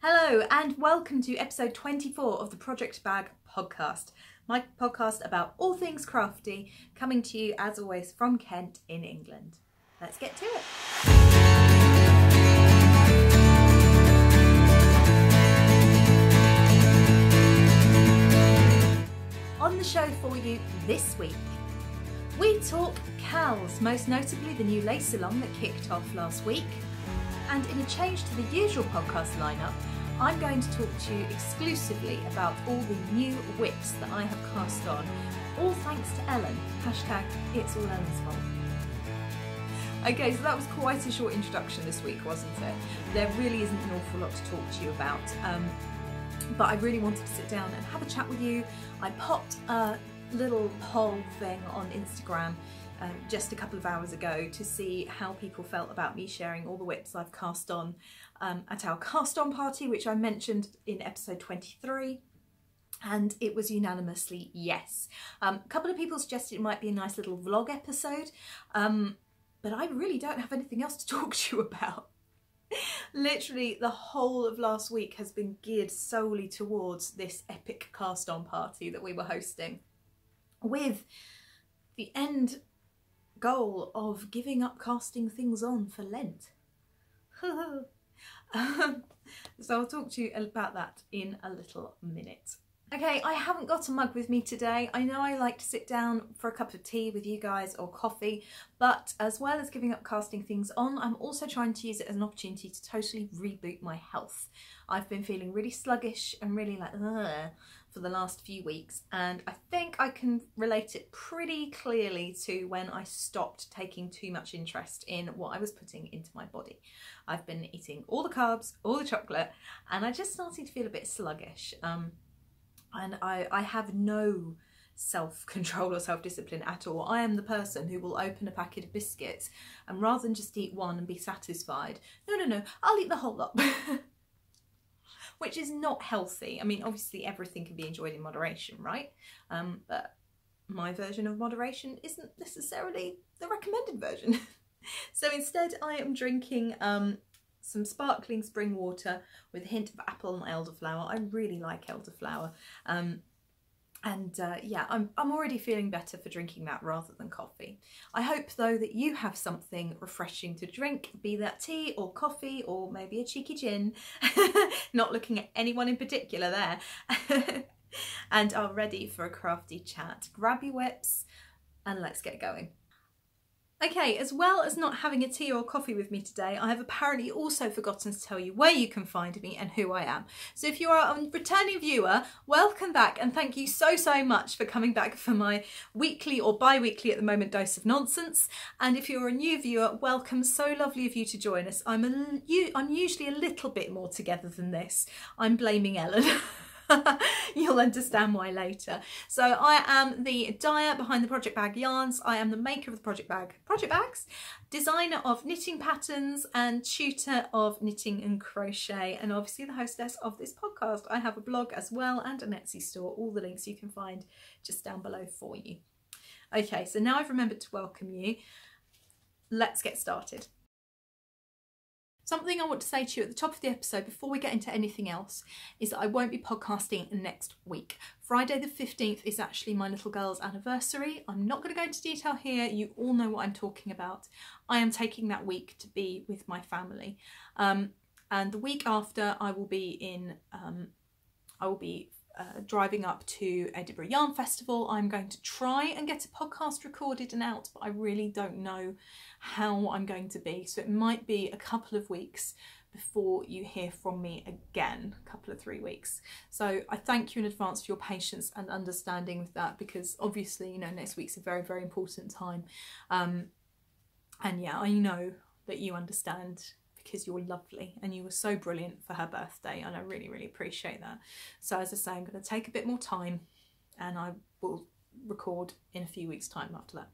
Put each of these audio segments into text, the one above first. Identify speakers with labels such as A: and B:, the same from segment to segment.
A: Hello and welcome to episode 24 of the Project Bag podcast, my podcast about all things crafty, coming to you as always from Kent in England. Let's get to it. On the show for you this week, we talk cows, most notably the new lace along that kicked off last week. And in a change to the usual podcast lineup, I'm going to talk to you exclusively about all the new whips that I have cast on, all thanks to Ellen. Hashtag it's all Ellen's fault. Okay, so that was quite a short introduction this week, wasn't it? There really isn't an awful lot to talk to you about, but I really wanted to sit down and have a chat with you. I popped a little poll thing on Instagram just a couple of hours ago to see how people felt about me sharing all the whips I've cast on at our Caston Party, which I mentioned in episode 23, and it was unanimously yes. A couple of people suggested it might be a nice little vlog episode, but I really don't have anything else to talk to you about. Literally the whole of last week has been geared solely towards this epic Caston party that we were hosting, with the end goal of giving up casting things on for Lent. So I'll talk to you about that in a little minute. Okay, I haven't got a mug with me today. I know I like to sit down for a cup of tea with you guys or coffee, but as well as giving up casting things on, I'm also trying to use it as an opportunity to totally reboot my health. I've been feeling really sluggish and really like for the last few weeks, and I think I can relate it pretty clearly to when I stopped taking too much interest in what I was putting into my body. I've been eating all the carbs, all the chocolate, and I just started to feel a bit sluggish. And I have no self-control or self-discipline at all. I am the person who will open a packet of biscuits and rather than just eat one and be satisfied, no, I'll eat the whole lot. Which is not healthy. I mean, obviously everything can be enjoyed in moderation, right? But my version of moderation isn't necessarily the recommended version. So instead I am drinking some sparkling spring water with a hint of apple and elderflower. I really like elderflower. Yeah, I'm already feeling better for drinking that rather than coffee. I hope though that you have something refreshing to drink, be that tea or coffee or maybe a cheeky gin. Not looking at anyone in particular there. And are ready for a crafty chat. Grab your whips and let's get going. Okay, as well as not having a tea or coffee with me today, I have apparently also forgotten to tell you where you can find me and who I am. So if you are a returning viewer, welcome back and thank you so much for coming back for my weekly or bi-weekly at the moment dose of nonsense. And if you're a new viewer, welcome, so lovely of you to join us. I'm usually a little bit more together than this. I'm blaming Ellen. You'll understand why later. So I am the dyer behind the Project Bag yarns. I am the maker of the Project Bags, designer of knitting patterns and tutor of knitting and crochet, and obviously the hostess of this podcast. I have a blog as well and an Etsy store. All the links you can find just down below for you. Okay, so now I've remembered to welcome you. Let's get started. Something I want to say to you at the top of the episode before we get into anything else is that I won't be podcasting next week. Friday the 15th is actually my little girl's anniversary. I'm not going to go into detail here. You all know what I'm talking about. I am taking that week to be with my family. And the week after I will be driving up to Edinburgh Yarn Festival. I'm going to try and get a podcast recorded and out, but I really don't know how I'm going to be. So it might be a couple of weeks before you hear from me again, a couple of 3 weeks. So I thank you in advance for your patience and understanding with that, because obviously, you know, next week's a very, very important time. And yeah, I know that you understand, because you're lovely and you were so brilliant for her birthday, and I really, really appreciate that. So as I say, I'm going to take a bit more time and I will record in a few weeks' time after that.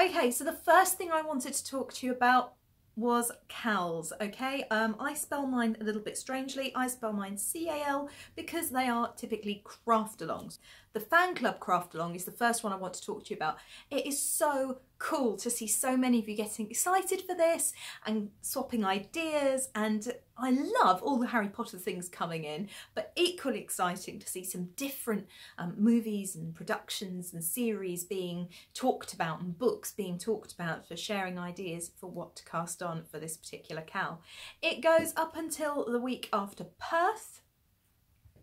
A: Okay, so the first thing I wanted to talk to you about was cowls, okay? I spell mine a little bit strangely. I spell mine C-A-L because they are typically craft-alongs. The fan club craft-along is the first one I want to talk to you about. It is so cool to see so many of you getting excited for this and swapping ideas, and I love all the Harry Potter things coming in, but equally exciting to see some different movies and productions and series being talked about and books being talked about for sharing ideas for what to cast on for this particular cowl. It goes up until the week after Perth.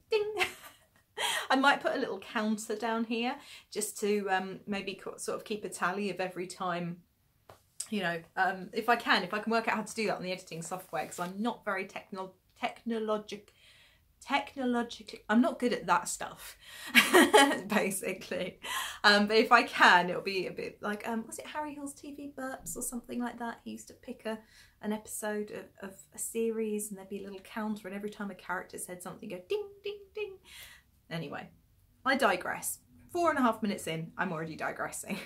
A: Ding! I might put a little counter down here just to maybe sort of keep a tally of every time, you know, if I can work out how to do that on the editing software, because I'm not very technologically, I'm not good at that stuff, basically. But if I can, it'll be a bit like, was it Harry Hill's TV Burps or something like that? He used to pick an episode of a series and there'd be a little counter, and every time a character said something, go ding, ding, ding. Anyway, I digress. 4.5 minutes in, I'm already digressing.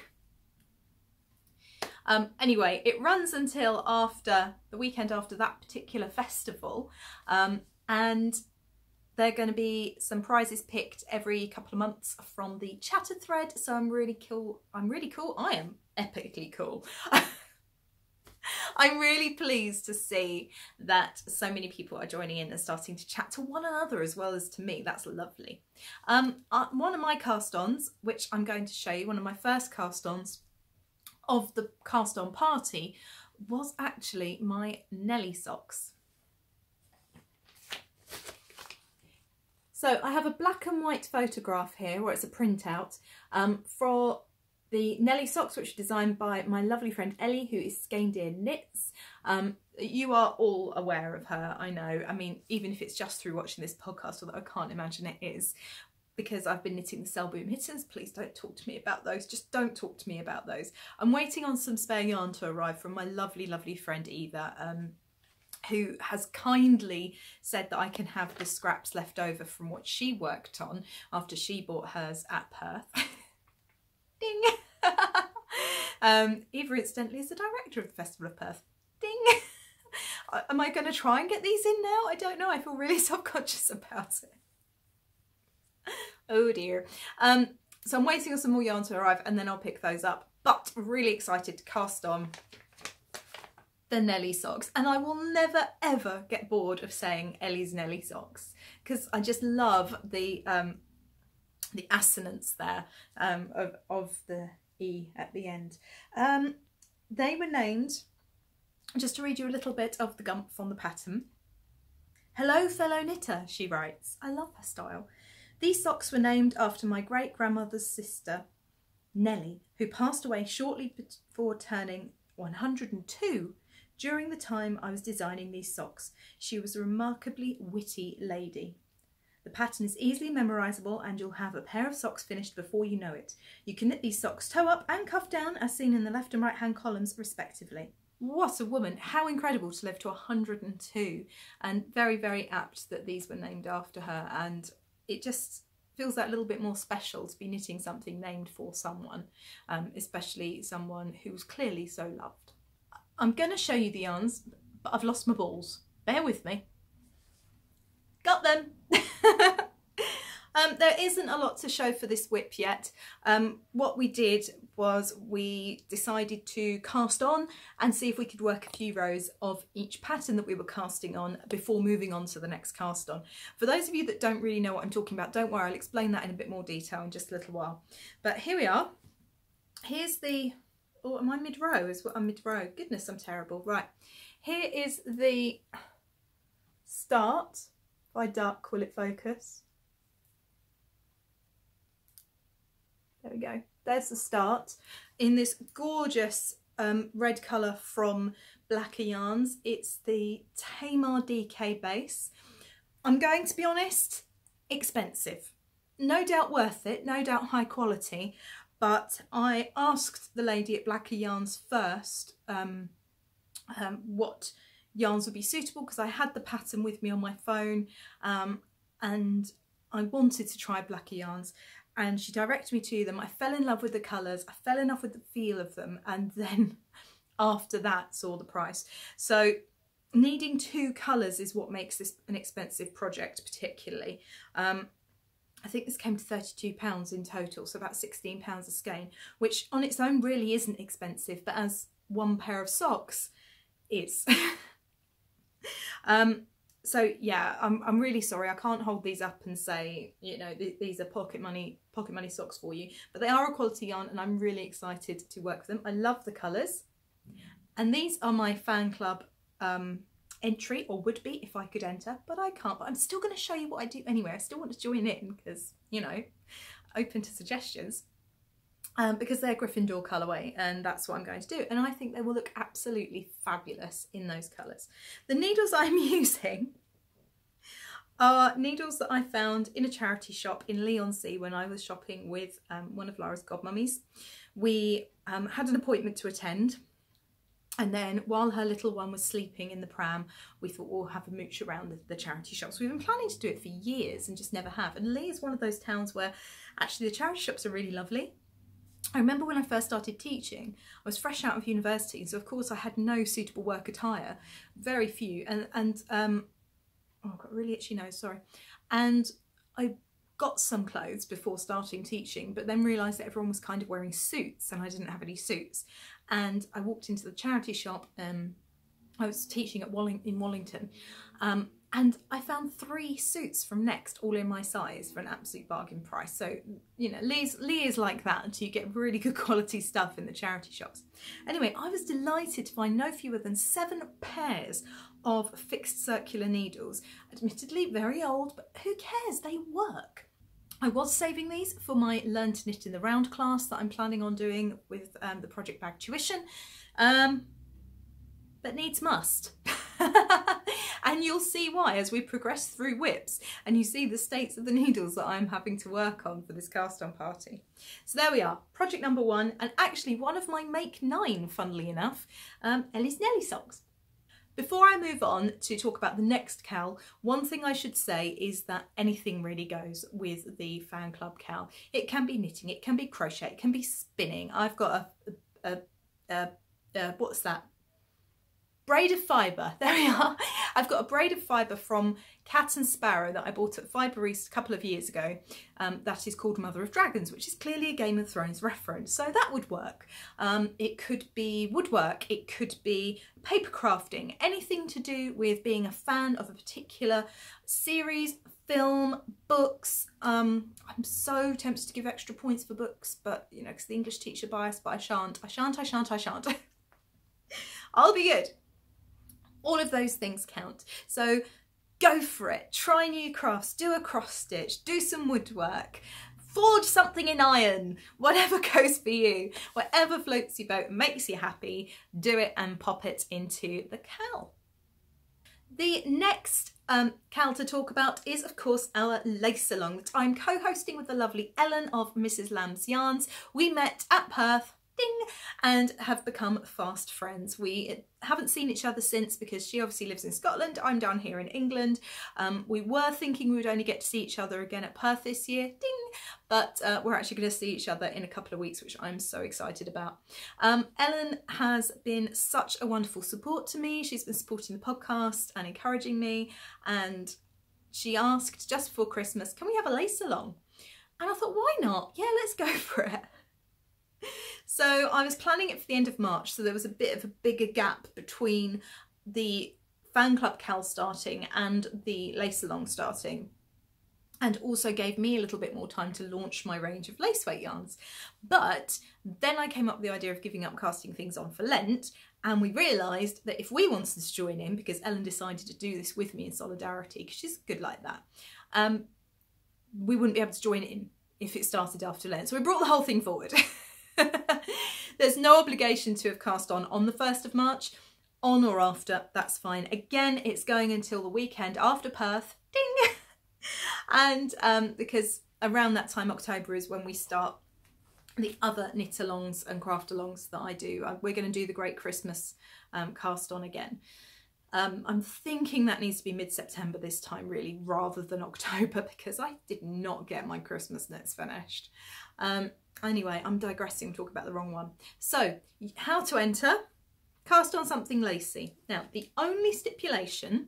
A: Anyway, it runs until after the weekend after that particular festival, and there are going to be some prizes picked every couple of months from the chatter thread. So I'm really cool. I am epically cool. I'm really pleased to see that so many people are joining in and starting to chat to one another as well as to me. That's lovely. One of my cast-ons, which I'm going to show you, one of my first cast-ons of the Caston Party, was actually my Nelly socks. So I have a black and white photograph here, where it's a printout, for the Nelly socks, which are designed by my lovely friend Ellie, who is Skein Knits. You are all aware of her, I know. I mean, even if it's just through watching this podcast, although I can't imagine it is, because I've been knitting the Selboom mittens. Please don't talk to me about those. Just don't talk to me about those. I'm waiting on some spare yarn to arrive from my lovely, lovely friend Eva, who has kindly said that I can have the scraps left over from what she worked on after she bought hers at Perth. Ding! Eva incidentally is the director of the Festival of Perth. Ding! Am I going to try and get these in now? I don't know. I feel really self-conscious about it. Oh dear. So I'm waiting on some more yarn to arrive and then I'll pick those up. But really excited to cast on the Nelly socks, and I will never ever get bored of saying Ellie's Nelly socks, because I just love the assonance there of the E at the end. They were named, just to read you a little bit of the gump on the pattern. "Hello fellow knitter," she writes. I love her style. "These socks were named after my great-grandmother's sister, Nelly, who passed away shortly before turning 102. During the time I was designing these socks, she was a remarkably witty lady. The pattern is easily memorisable and you'll have a pair of socks finished before you know it. You can knit these socks toe up and cuff down as seen in the left and right hand columns respectively." What a woman. How incredible to live to 102, and very, very apt that these were named after her, and it just feels that little bit more special to be knitting something named for someone, especially someone who's clearly so loved. I'm going to show you the yarns, but I've lost my balls. Bear with me. Got them! There isn't a lot to show for this whip yet. What we did was we decided to cast on and see if we could work a few rows of each pattern that we were casting on before moving on to the next cast on. For those of you that don't really know what I'm talking about, don't worry, I'll explain that in a bit more detail in just a little while. But here we are. Here's the... Oh, am I mid-row? I'm mid-row. Goodness, I'm terrible. Right. Here is the start. If I duck, will it focus? There we go. There's the start in this gorgeous red colour from Blacker Yarns. It's the Tamar DK base. I'm going to be honest, expensive. No doubt worth it, no doubt high quality, but I asked the lady at Blacker Yarns first what yarns would be suitable, because I had the pattern with me on my phone and I wanted to try Blacker Yarns. And she directed me to them. I fell in love with the colours, I fell in love with the feel of them, and then after that saw the price. So needing 2 colours is what makes this an expensive project particularly. I think this came to £32 in total, so about £16 a skein, which on its own really isn't expensive, but as one pair of socks is. So yeah, I'm really sorry, I can't hold these up and say, you know, these are pocket money socks for you, but they are a quality yarn and I'm really excited to work with them. I love the colours, and these are my fan club entry, or would be if I could enter, but I can't. But I'm still going to show you what I do anyway. I still want to join in because, you know, open to suggestions, because they're Gryffindor colourway and that's what I'm going to do, and I think they will look absolutely fabulous in those colours. The needles I'm using are needles that I found in a charity shop in Leigh-on-Sea when I was shopping with one of Lara's godmummies. We had an appointment to attend, and then while her little one was sleeping in the pram, we thought we'll have a mooch around the charity shops. We've been planning to do it for years and just never have. And Leigh is one of those towns where actually the charity shops are really lovely. I remember when I first started teaching, I was fresh out of university, so of course I had no suitable work attire, very few, and oh, I've got a really itchy nose, sorry. And I got some clothes before starting teaching, but then realised that everyone was kind of wearing suits and I didn't have any suits. And I walked into the charity shop, I was teaching in Wallington, and I found 3 suits from Next, all in my size, for an absolute bargain price. So, you know, Leigh is like that. You get really good quality stuff in the charity shops. Anyway, I was delighted to find no fewer than 7 pairs of fixed circular needles. Admittedly very old, but who cares? They work. I was saving these for my Learn to Knit in the Round class that I'm planning on doing with the Project Bag tuition, but needs must. And you'll see why as we progress through whips and you see the states of the needles that I'm having to work on for this Caston party. So there we are, project number 1, and actually one of my Make 9, funnily enough, Ellie's Nelly socks. Before I move on to talk about the next cowl, one thing I should say is that anything really goes with the fan club cowl. It can be knitting, it can be crochet, it can be spinning. I've got what's that? Braid of fibre, there we are. I've got a braid of fibre from Cat and Sparrow that I bought at Fibre East a couple of years ago. That is called Mother of Dragons, which is clearly a Game of Thrones reference, so that would work. It could be woodwork, it could be paper crafting, anything to do with being a fan of a particular series, film, books. I'm so tempted to give extra points for books, but you know, because the English teacher bias, but I shan't. I'll be good. All of those things count. So go for it. Try new crafts, do a cross stitch, do some woodwork, forge something in iron, whatever goes for you, whatever floats your boat and makes you happy, do it and pop it into the cowl. The next cowl to talk about is of course our lace along that I'm co-hosting with the lovely Ellen of Mrs. Lamb's Yarns. We met at Perth, ding, and have become fast friends. We haven't seen each other since because she obviously lives in Scotland, I'm down here in England. We were thinking we would only get to see each other again at Perth this year, ding, but we're actually going to see each other in a couple of weeks, which I'm so excited about. Ellen has been such a wonderful support to me. She's been supporting the podcast and encouraging me, and she asked just before Christmas, can we have a lace along? And I thought, why not? Yeah, let's go for it. So I was planning it for the end of March, so there was a bit of a bigger gap between the fan club cowl starting and the lace along starting, and also gave me a little bit more time to launch my range of lace weight yarns. But then I came up with the idea of giving up casting things on for Lent, and we realised that if we wanted to join in, because Ellen decided to do this with me in solidarity, because she's good like that, we wouldn't be able to join in if it started after Lent. So we brought the whole thing forward. There's no obligation to have cast on the 1st of March, on or after, that's fine. Again, it's going until the weekend after Perth, ding! And because around that time, October, is when we start the other knit alongs and craft alongs that I do. We're going to do the Great Christmas cast on again. I'm thinking that needs to be mid-September this time really, rather than October, because I did not get my Christmas knits finished. Anyway, I'm digressing, talk about the wrong one. So, how to enter. cast on something lacy. Now, the only stipulation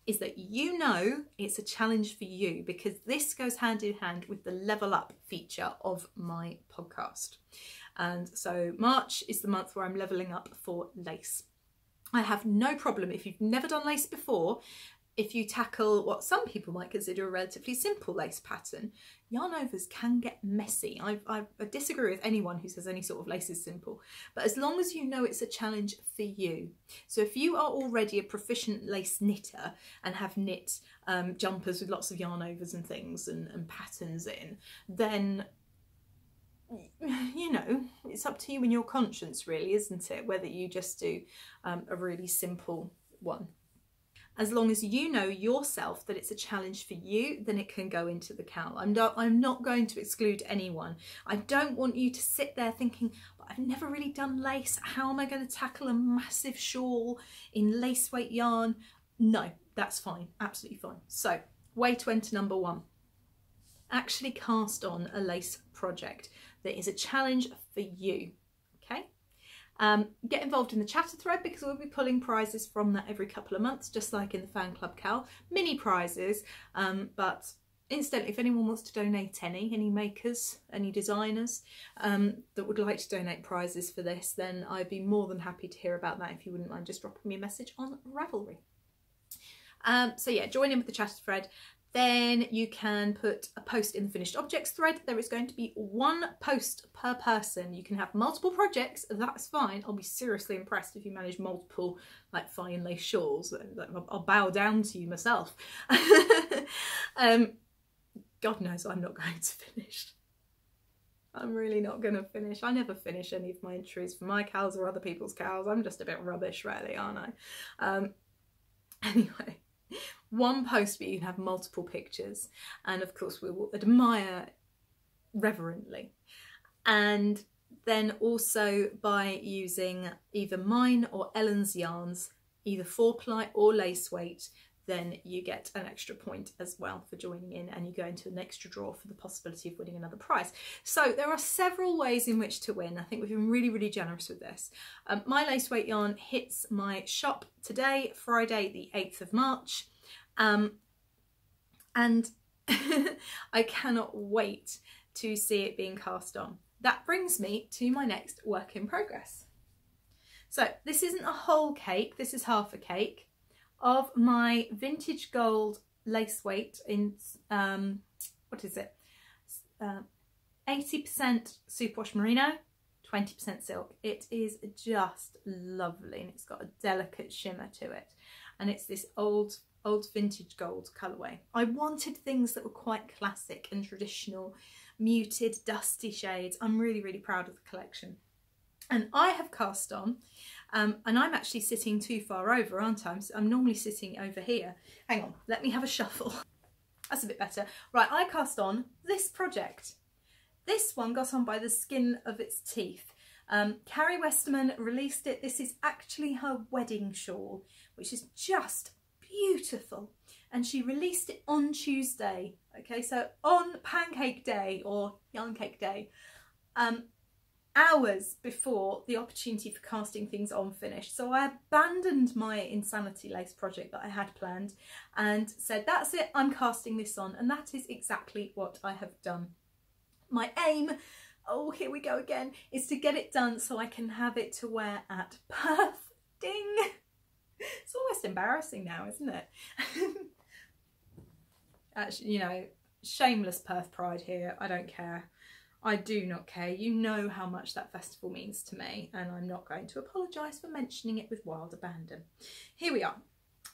A: is that you know it's a challenge for you, because this goes hand in hand with the level up feature of my podcast. And so March is the month where I'm leveling up for lace. I have no problem if you've never done lace before. If you tackle what some people might consider a relatively simple lace pattern, yarn overs can get messy. I disagree with anyone who says any sort of lace is simple, but as long as you know it's a challenge for you. So if you are already a proficient lace knitter and have knit jumpers with lots of yarn overs and things and patterns in, then you know, it's up to you and your conscience really, isn't it, whether you just do a really simple one. As long as you know yourself that it's a challenge for you, then it can go into the cowl. I'm not going to exclude anyone. I don't want you to sit there thinking, but I've never really done lace. How am I going to tackle a massive shawl in lace weight yarn? No, that's fine. Absolutely fine. So, way to enter number 1. Actually cast on a lace project that is a challenge for you. Okay? Get involved in the chatter thread, because we'll be pulling prizes from that every couple of months, just like in the fan club cowl. Mini prizes, but instead, if anyone wants to donate any makers, any designers that would like to donate prizes for this, then I'd be more than happy to hear about that. If you wouldn't mind just dropping me a message on Ravelry. So yeah, join in with the chatter thread. Then you can put a post in the finished objects thread. There is going to be 1 post per person. You can have multiple projects, that's fine. I'll be seriously impressed if you manage multiple like fine lace shawls. I'll bow down to you myself. God knows I'm not going to finish. I'm really not going to finish. I never finish any of my entries for my cows or other people's cows. I'm just a bit rubbish really, aren't I? Anyway. 1 post, but you can have multiple pictures, and of course we will admire reverently. And then also by using either mine or Ellen's yarns, either 4-ply or lace weight, then you get an extra point as well for joining in, and you go into an extra draw for the possibility of winning another prize. So there are several ways in which to win. I think we've been really generous with this. My lace weight yarn hits my shop today, Friday the 8th of March. And I cannot wait to see it being cast on. That brings me to my next work in progress. So this isn't a whole cake, this is half a cake of my vintage gold lace weight in, what is it, 80% superwash merino, 20% silk. It is just lovely, and it's got a delicate shimmer to it, and it's this old vintage gold colourway. I wanted things that were quite classic and traditional, muted, dusty shades. I'm really proud of the collection. And I have cast on, and I'm actually sitting too far over, aren't I? I'm normally sitting over here. Hang on, let me have a shuffle. That's a bit better. Right, I cast on this project. This one got on by the skin of its teeth. Carrie Westerman released it. This is actually her wedding shawl, which is just beautiful, and she released it on Tuesday. Okay, so on pancake day or yarn cake day, hours before the opportunity for casting things on finished. So I abandoned my insanity lace project that I had planned and said, that's it, I'm casting this on, and that is exactly what I have done. My aim, oh here we go again, is to get it done so I can have it to wear at Perth. Ding! It's almost embarrassing now, isn't it? Actually, you know, shameless Perth pride here. I don't care. I do not care. You know how much that festival means to me, and I'm not going to apologise for mentioning it with wild abandon. Here we are.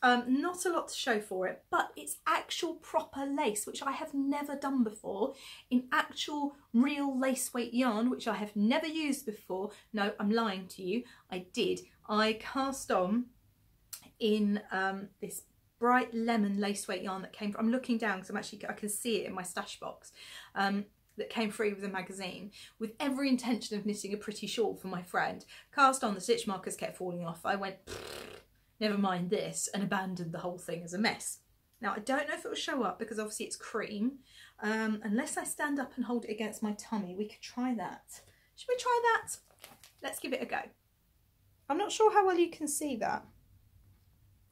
A: Not a lot to show for it, but it's actual proper lace, which I have never done before, in actual real lace weight yarn, which I have never used before. No, I'm lying to you. I did. I cast on in this bright lemon lace weight yarn that came from, I'm looking down because I can see it in my stash box, that came free with a magazine, with every intention of knitting a pretty shawl for my friend. Cast on, the stitch markers kept falling off. I went, never mind this, and abandoned the whole thing as a mess. Now I don't know if it will show up because obviously it's cream. Unless I stand up and hold it against my tummy, we could try that. Should we try that? Let's give it a go. I'm not sure how well you can see that.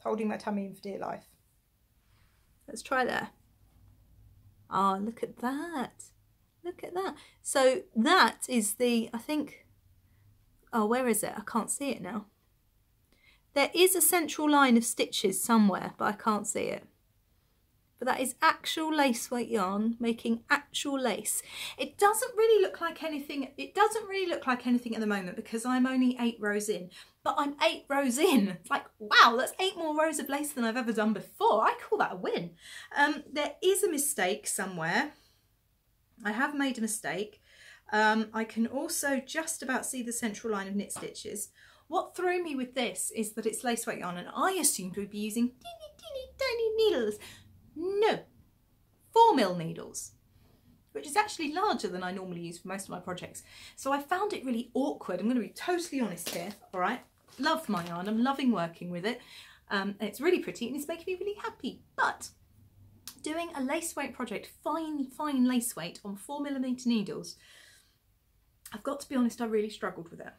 A: Holding my tummy in for dear life. Let's try there. Oh, look at that. Look at that. So that is the, I think, oh, where is it? I can't see it now. There is a central line of stitches somewhere, but I can't see it. But that is actual lace weight yarn making actual lace. It doesn't really look like anything. It doesn't really look like anything at the moment because I'm only 8 rows in. But I'm 8 rows in. It's like, wow, that's 8 more rows of lace than I've ever done before. I call that a win. There is a mistake somewhere. I have made a mistake. I can also just about see the central line of knit stitches. What threw me with this is that it's lace weight yarn and I assumed we'd be using teeny tiny needles. No, 4mm needles, which is actually larger than I normally use for most of my projects. So I found it really awkward. I'm going to be totally honest here, all right? Love my yarn, I'm loving working with it. It's really pretty and it's making me really happy. But doing a lace weight project, fine lace weight on 4mm needles, I've got to be honest, I really struggled with it.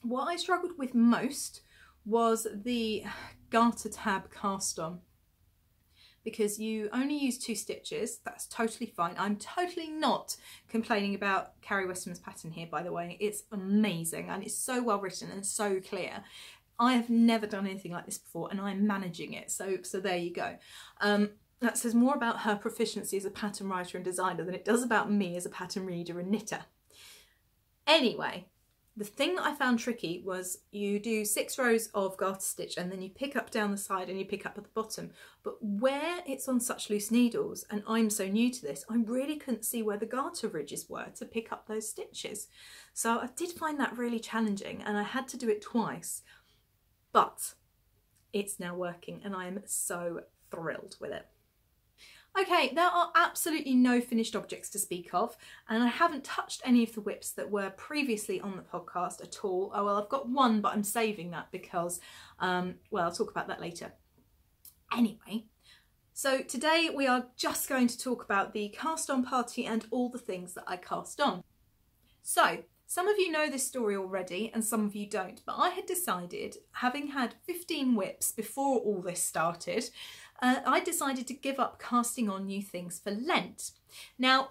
A: What I struggled with most was the garter tab cast on. Because you only use 2 stitches, that's totally fine. I'm totally not complaining about Carrie Westman's pattern here, by the way. It's amazing and it's so well written and so clear. I have never done anything like this before and I'm managing it, so there you go. That says more about her proficiency as a pattern writer and designer than it does about me as a pattern reader and knitter. Anyway, the thing that I found tricky was you do 6 rows of garter stitch and then you pick up down the side and you pick up at the bottom. But where it's on such loose needles, and I'm so new to this, I really couldn't see where the garter ridges were to pick up those stitches. So I did find that really challenging and I had to do it twice. But it's now working and I am so thrilled with it. Okay, there are absolutely no finished objects to speak of, and I haven't touched any of the whips that were previously on the podcast at all. Oh, well, I've got one, but I'm saving that because, well, I'll talk about that later. Anyway, so today we are just going to talk about the Caston Party and all the things that I cast on. So, some of you know this story already and some of you don't, but I had decided, having had 15 whips before all this started, I decided to give up casting on new things for Lent. Now,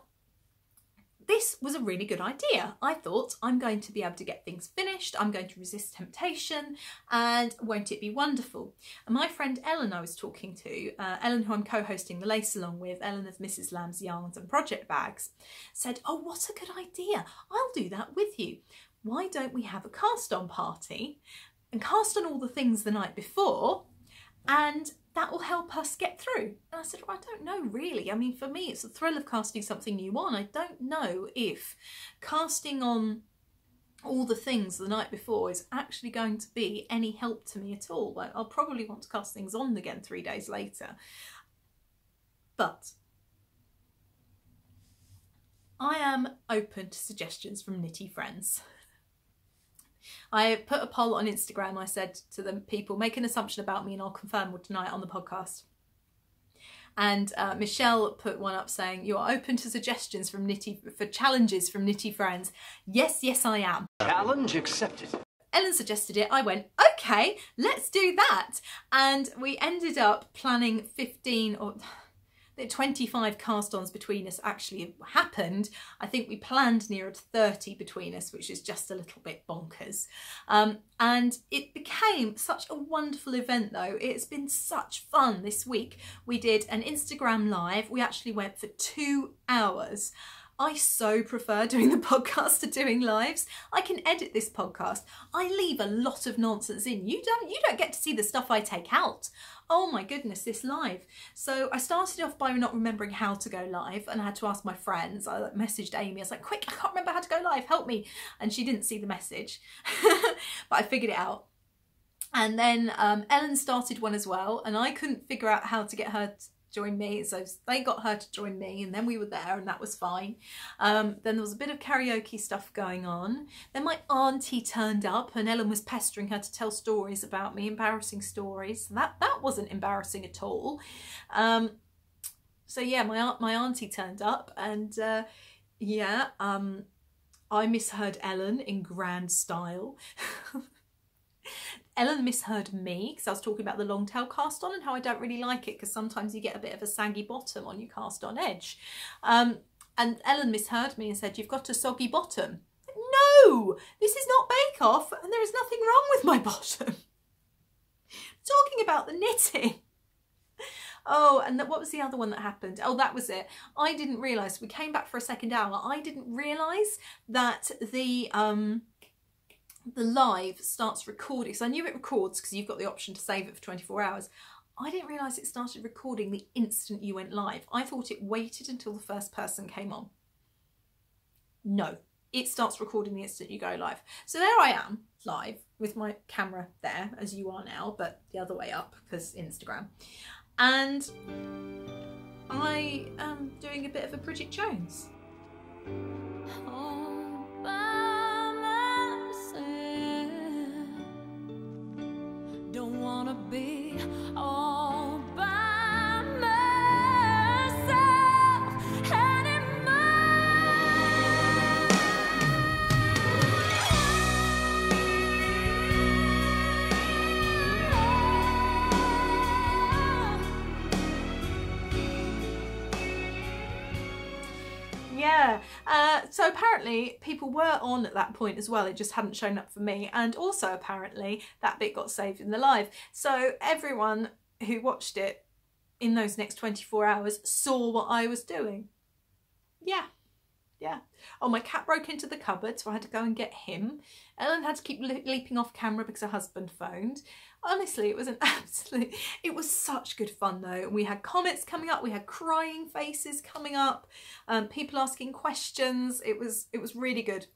A: this was a really good idea. I thought, I'm going to be able to get things finished, I'm going to resist temptation, and won't it be wonderful? And my friend Ellen I was talking to, Ellen who I'm co-hosting the Lace Along with, Ellen of Mrs Lamb's Yarns and Project Bags, said, oh, what a good idea, I'll do that with you. Why don't we have a cast-on party and cast on all the things the night before, and that will help us get through. And I said, well, I don't know really. I mean, for me, it's the thrill of casting something new on. I don't know if casting on all the things the night before is actually going to be any help to me at all. Like, I'll probably want to cast things on again 3 days later. But I am open to suggestions from knitty friends. I put a poll on Instagram. I said to the people, make an assumption about me and I'll confirm or deny it on the podcast. And Michelle put one up saying, you are open to suggestions from for challenges from knitty friends. Yes, yes, I am.
B: Challenge accepted.
A: Ellen suggested it. I went, okay, let's do that. And we ended up planning 15 or 25 cast-ons between us actually happened. I think we planned nearer to 30 between us, which is just a little bit bonkers. And it became such a wonderful event though. It's been such fun this week. We did an Instagram live. We actually went for 2 hours. I so prefer doing the podcast to doing lives. I can edit this podcast. I leave a lot of nonsense in. You don't get to see the stuff I take out. Oh my goodness, this live. So I started off by not remembering how to go live and I had to ask my friends. I messaged Amy. I was like, quick, I can't remember how to go live. Help me. And she didn't see the message, but I figured it out. And then Ellen started one as well and I couldn't figure out how to get her to join me, so they got her to join me and then we were there and that was fine. Then there was a bit of karaoke stuff going on. Then my auntie turned up and Ellen was pestering her to tell stories about me, embarrassing stories. That wasn't embarrassing at all. So yeah, my auntie turned up and yeah, I misheard Ellen in grand style. Ellen misheard me because I was talking about the long tail cast on and how I don't really like it because sometimes you get a bit of a saggy bottom on your cast on edge. And Ellen misheard me and said, you've got a soggy bottom. No, this is not Bake Off and there is nothing wrong with my bottom. Talking about the knitting. Oh, and what was the other one that happened? Oh, that was it. I didn't realise, we came back for a second hour, I didn't realise that the live starts recording. So I knew it records because you've got the option to save it for 24 hours. I didn't realise it started recording the instant you went live. I thought it waited until the first person came on. No, it starts recording the instant you go live. So there I am, live, with my camera there, as you are now, but the other way up, because Instagram. And I am doing a bit of a Bridget Jones. All by myself, don't wanna be all by myself anymore. Yeah, so apparently people were on at that point as well, it just hadn't shown up for me, and also apparently that bit got saved in the live. So everyone who watched it in those next 24 hours saw what I was doing. Yeah. Yeah. Oh, my cat broke into the cupboard, so I had to go and get him. Ellen had to keep leaping off camera because her husband phoned. Honestly, it was an absolute, it was such good fun though. We had comments coming up, we had crying faces coming up, people asking questions. It was really good.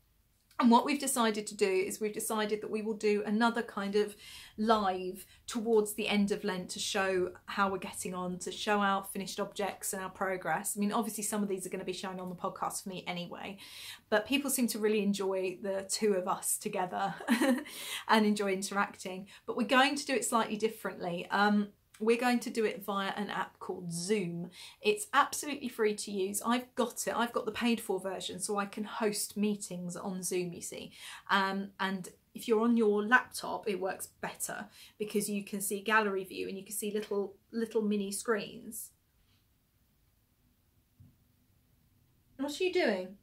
A: And what we've decided to do is we've decided that we will do another kind of live towards the end of Lent to show how we're getting on, to show our finished objects and our progress. I mean, obviously some of these are going to be shown on the podcast for me anyway, but people seem to really enjoy the two of us together and enjoy interacting. But we're going to do it slightly differently. We're going to do it via an app called Zoom. It's absolutely free to use. I've got it. I've got the paid for version so I can host meetings on Zoom, you see. And if you're on your laptop, it works better because you can see gallery view and you can see little mini screens. What are you doing?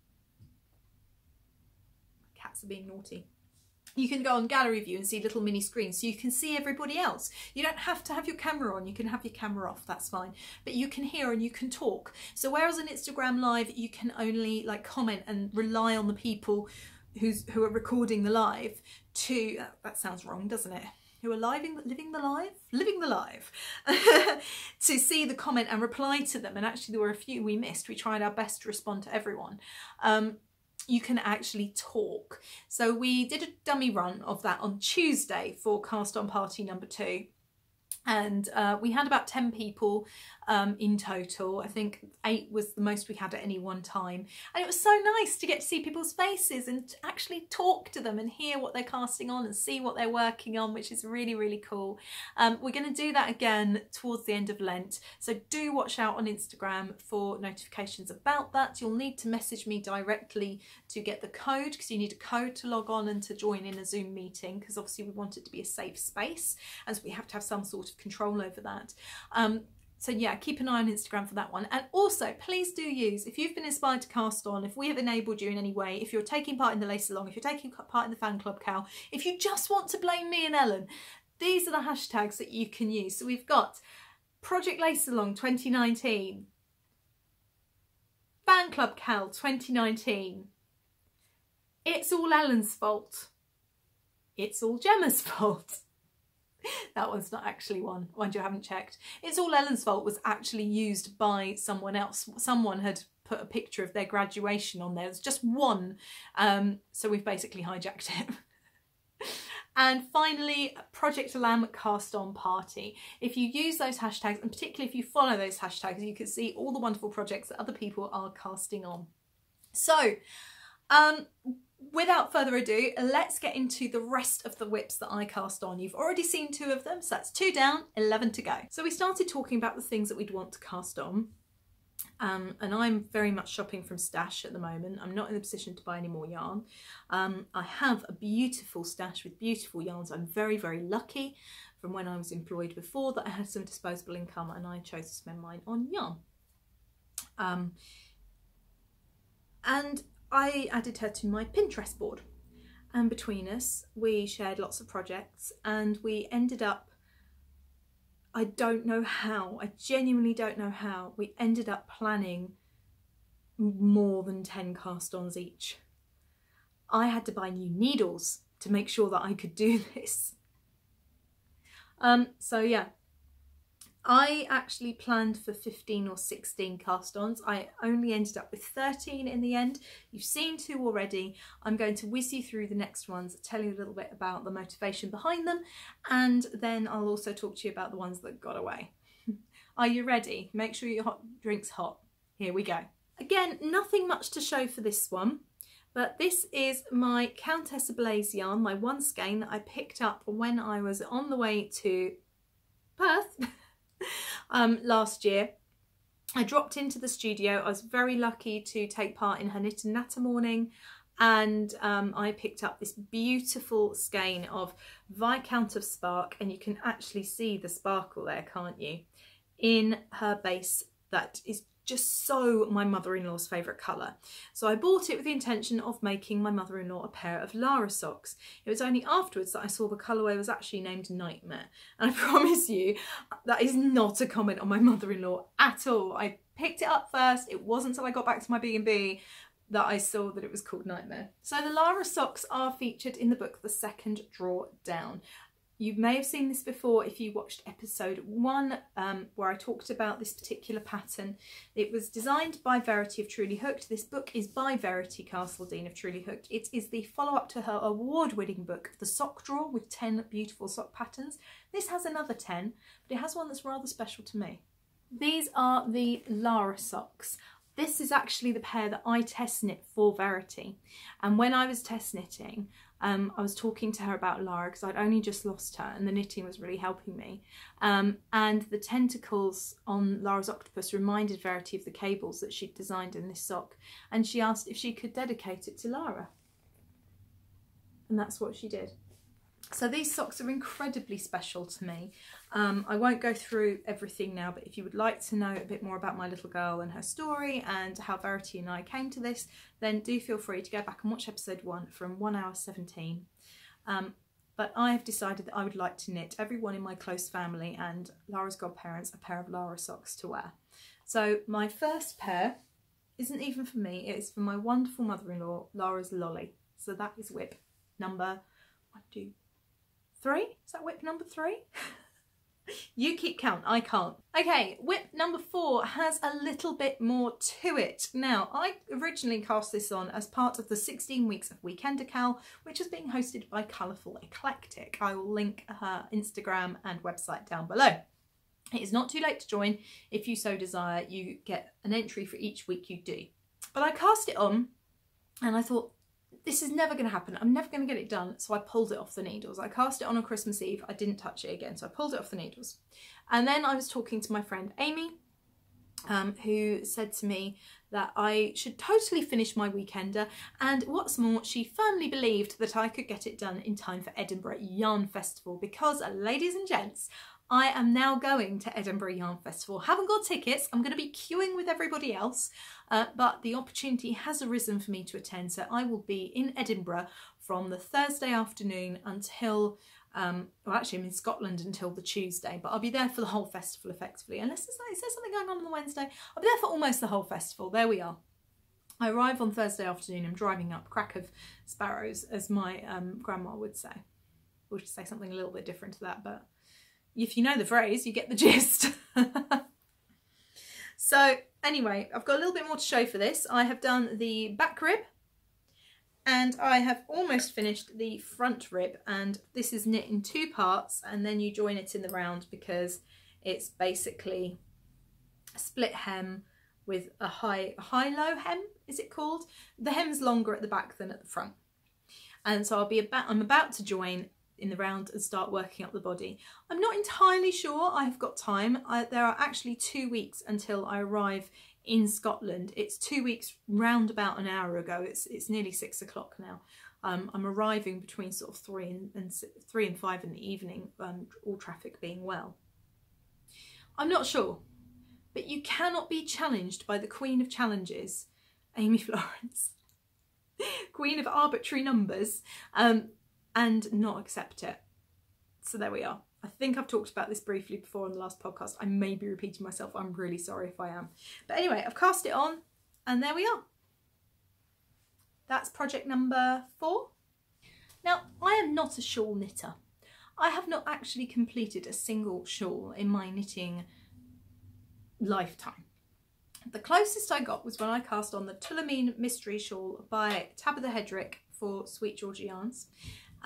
A: Cats are being naughty. You can go on gallery view and see little mini screens so you can see everybody else. You don't have to have your camera on, you can have your camera off, that's fine. But you can hear and you can talk. So whereas on Instagram Live you can only like comment and rely on the people who are recording the live to, that sounds wrong, doesn't it? Who are living the live, to see the comment and reply to them. And actually there were a few we missed. We tried our best to respond to everyone. You can actually talk. So we did a dummy run of that on Tuesday for Caston Party number 2. And we had about 10 people in total. I think 8 was the most we had at any one time. And it was so nice to get to see people's faces and to actually talk to them and hear what they're casting on and see what they're working on, which is really, really cool. We're going to do that again towards the end of Lent. So do watch out on Instagram for notifications about that. You'll need to message me directly to get the code because you need a code to log on and to join in a Zoom meeting because obviously we want it to be a safe space as we have to have some sort of control over that. So yeah, keep an eye on Instagram for that one. And also please do use, if you've been inspired to cast on, if we have enabled you in any way, if you're taking part in the Lace Along, if you're taking part in the fan club Cal, if you just want to blame me and Ellen, these are the hashtags that you can use. So we've got Project Lace Along 2019, Fan Club Cal 2019, It's All Ellen's Fault, It's All Gemma's Fault. That one's not actually one. Mind you, I haven't checked. It's All Ellen's Fault was actually used by someone else. Someone had put a picture of their graduation on there. There's just one. So we've basically hijacked it. And finally, Project Lamb Caston Party. If you use those hashtags, and particularly if you follow those hashtags, you can see all the wonderful projects that other people are casting on. So, without further ado, let's get into the rest of the whips that I cast on. You've already seen 2 of them, so that's 2 down, 11 to go. So we started talking about the things that we'd want to cast on. And I'm very much shopping from stash at the moment. I'm not in the position to buy any more yarn. I have a beautiful stash with beautiful yarns. I'm very, very lucky from when I was employed before that I had some disposable income and I chose to spend mine on yarn. And I added her to my Pinterest board. And between us, we shared lots of projects and we ended up, I don't know how, I genuinely don't know how, we ended up planning more than 10 cast-ons each. I had to buy new needles to make sure that I could do this. So yeah, I actually planned for 15 or 16 cast-ons. I only ended up with 13 in the end. You've seen 2 already. I'm going to whiz you through the next ones, tell you a little bit about the motivation behind them, and then I'll also talk to you about the ones that got away. Are you ready? Make sure your hot drink's hot. Here we go. Again, nothing much to show for this one, but this is my Countess of Lazy yarn, my one skein that I picked up when I was on the way to Perth. Last year. I dropped into the studio. I was very lucky to take part in her knit and natter morning, and I picked up this beautiful skein of Viscount of Spark, and you can actually see the sparkle there, can't you, in her base. That is just so my mother-in-law's favourite colour. So I bought it with the intention of making my mother-in-law a pair of Lara socks. It was only afterwards that I saw the colourway was actually named Nightmare. And I promise you, that is not a comment on my mother-in-law at all. I picked it up first. It wasn't until I got back to my B&B that I saw that it was called Nightmare. So the Lara socks are featured in the book The Second Drawer Down. You may have seen this before if you watched episode 1 where I talked about this particular pattern. It was designed by Verity of Truly Hooked. This book is by Verity Castledine of Truly Hooked. It is the follow-up to her award-winning book, The Sock Drawer, with 10 beautiful sock patterns. This has another 10, but it has one that's rather special to me. These are the Lara socks. This is actually the pair that I test knit for Verity. And when I was test knitting, I was talking to her about Lara because I'd only just lost her and the knitting was really helping me. And the tentacles on Lara's octopus reminded Verity of the cables that she'd designed in this sock. And she asked if she could dedicate it to Lara. And that's what she did. So these socks are incredibly special to me. I won't go through everything now, but if you would like to know a bit more about my little girl and her story and how Verity and I came to this, then do feel free to go back and watch episode 1 from 1 hour 17. But I have decided that I would like to knit everyone in my close family and Lara's godparents a pair of Lara socks to wear. So my first pair isn't even for me, it is for my wonderful mother-in-law, Lara's Lolly. So that is whip number 1, 2, 3? Is that whip number 3? You keep count, I can't. Okay, whip number 4 has a little bit more to it. Now, I originally cast this on as part of the 16 weeks of Weekend Decal, which is being hosted by Colourful Eclectic. I will link her Instagram and website down below. It is not too late to join. If you so desire, you get an entry for each week you do. But I cast it on and I thought, this is never going to happen. I'm never going to get it done. So I pulled it off the needles. I cast it on Christmas Eve. I didn't touch it again. So I pulled it off the needles. And then I was talking to my friend Amy, who said to me that I should totally finish my weekender. And what's more, she firmly believed that I could get it done in time for Edinburgh Yarn Festival. Because, ladies and gents, I am now going to Edinburgh Yarn Festival. Haven't got tickets. I'm going to be queuing with everybody else, but the opportunity has arisen for me to attend. So I will be in Edinburgh from the Thursday afternoon until, well, actually I'm in Scotland until the Tuesday, but I'll be there for the whole festival effectively. Unless there's something going on the Wednesday, I'll be there for almost the whole festival. There we are. I arrive on Thursday afternoon. I'm driving up crack of sparrows, as my grandma would say. We'll just say something a little bit different to that, but if you know the phrase, you get the gist. So anyway, I've got a little bit more to show for this. I have done the back rib and I have almost finished the front rib, and this is knit in 2 parts and then you join it in the round because it's basically a split hem with a high-low hem, is it called? The hem's longer at the back than at the front. And so I'm about to join in the round and start working up the body. I'm not entirely sure I've got time. There are actually 2 weeks until I arrive in Scotland. It's 2 weeks round about an hour ago. It's nearly 6 o'clock now. I'm arriving between sort of 3 and 5 in the evening, all traffic being well. I'm not sure, but you cannot be challenged by the Queen of Challenges, Amy Florence, Queen of Arbitrary Numbers, and not accept it. So there we are. I think I've talked about this briefly before in the last podcast. I may be repeating myself. I'm really sorry if I am. But anyway, I've cast it on and there we are. That's project number 4. Now, I am not a shawl knitter. I have not actually completed a single shawl in my knitting lifetime. The closest I got was when I cast on the Tullamarine Mystery Shawl by Tabitha Hedrick for Sweet Georgia Yarns.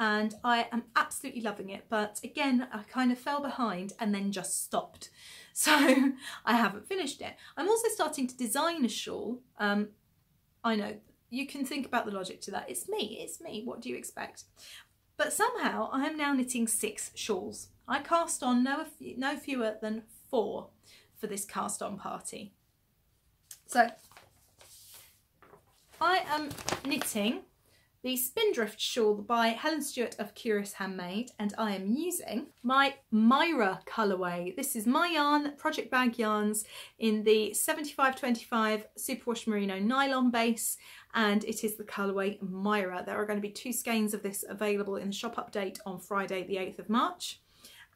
A: And I am absolutely loving it, but again, I kind of fell behind and then just stopped. So I haven't finished it. I'm also starting to design a shawl. I know, you can think about the logic to that. It's me, what do you expect? But somehow I am now knitting 6 shawls. I cast on no fewer than 4 for this cast on party. So I am knitting the Spindrift shawl by Helen Stewart of Curious Handmade, and I am using my Myra colourway. This is my yarn, Project Bag Yarns, in the 7525 Superwash Merino nylon base, and it is the colourway Myra. There are going to be 2 skeins of this available in the shop update on Friday the 8th of March.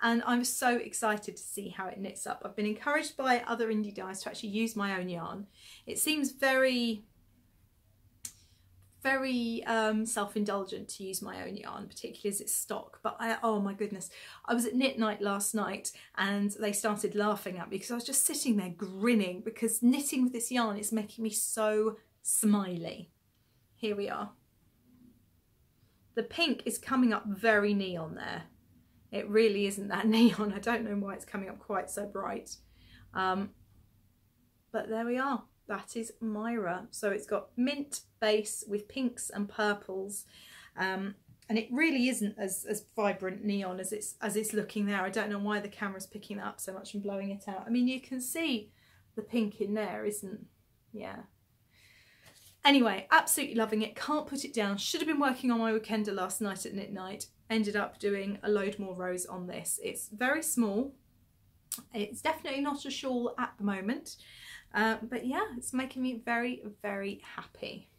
A: And I'm so excited to see how it knits up. I've been encouraged by other indie dyers to actually use my own yarn. It seems very self-indulgent to use my own yarn, particularly as it's stock. But oh my goodness, I was at knit night last night and they started laughing at me because I was just sitting there grinning because knitting with this yarn is making me so smiley. Here we are. The pink is coming up very neon there. It really isn't that neon. I don't know why it's coming up quite so bright. But there we are. That is Myra. So it's got mint base with pinks and purples. And it really isn't as vibrant neon as it's looking there. I don't know why the camera's picking that up so much and blowing it out. I mean, you can see the pink in there, yeah. Anyway, absolutely loving it. Can't put it down. Should have been working on my weekender last night at knit night. Ended up doing a load more rows on this. It's very small. It's definitely not a shawl at the moment. But yeah, it's making me very, very happy.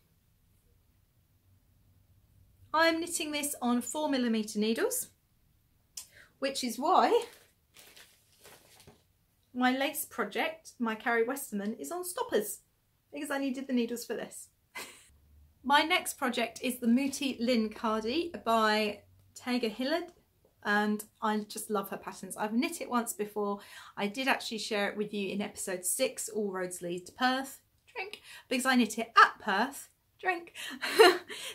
A: I'm knitting this on 4mm needles, which is why my lace project, my Carrie Westerman, is on stoppers, because I needed the needles for this. My next project is the Mooty Lin Cardigan by Tega Hillard, and I just love her patterns. I've knit it once before. I did actually share it with you in episode 6, All Roads Lead to Perth, drink, because I knit it at Perth, drink,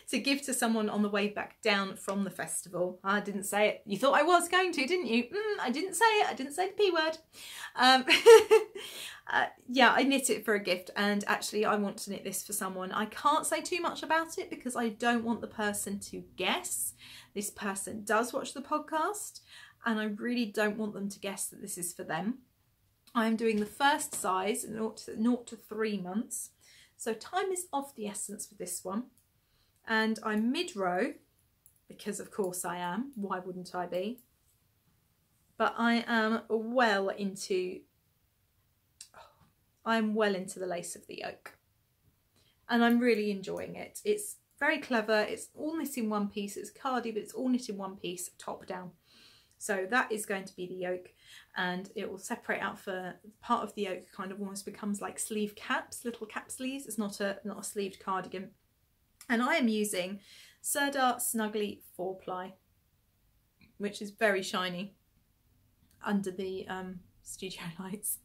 A: to give to someone on the way back down from the festival. I didn't say it. You thought I was going to, didn't you? I didn't say it. I didn't say the P word. Yeah, I knit it for a gift, and actually I want to knit this for someone. I can't say too much about it because I don't want the person to guess. This person does watch the podcast and I really don't want them to guess that this is for them. I'm doing the first size, 0 to 3 months. So time is of the essence for this one. And I'm mid-row, because of course I am. Why wouldn't I be? But I am well into the lace of the yoke. And I'm really enjoying it. It's very clever. It's all knit in one piece. It's cardi, but it's all knit in one piece, top down. So that is going to be the yoke, and it will separate out for part of the yoke. Kind of almost becomes like sleeve caps, little cap sleeves. It's not a sleeved cardigan. And I am using Sirdar Snuggly 4-ply, which is very shiny under the studio lights.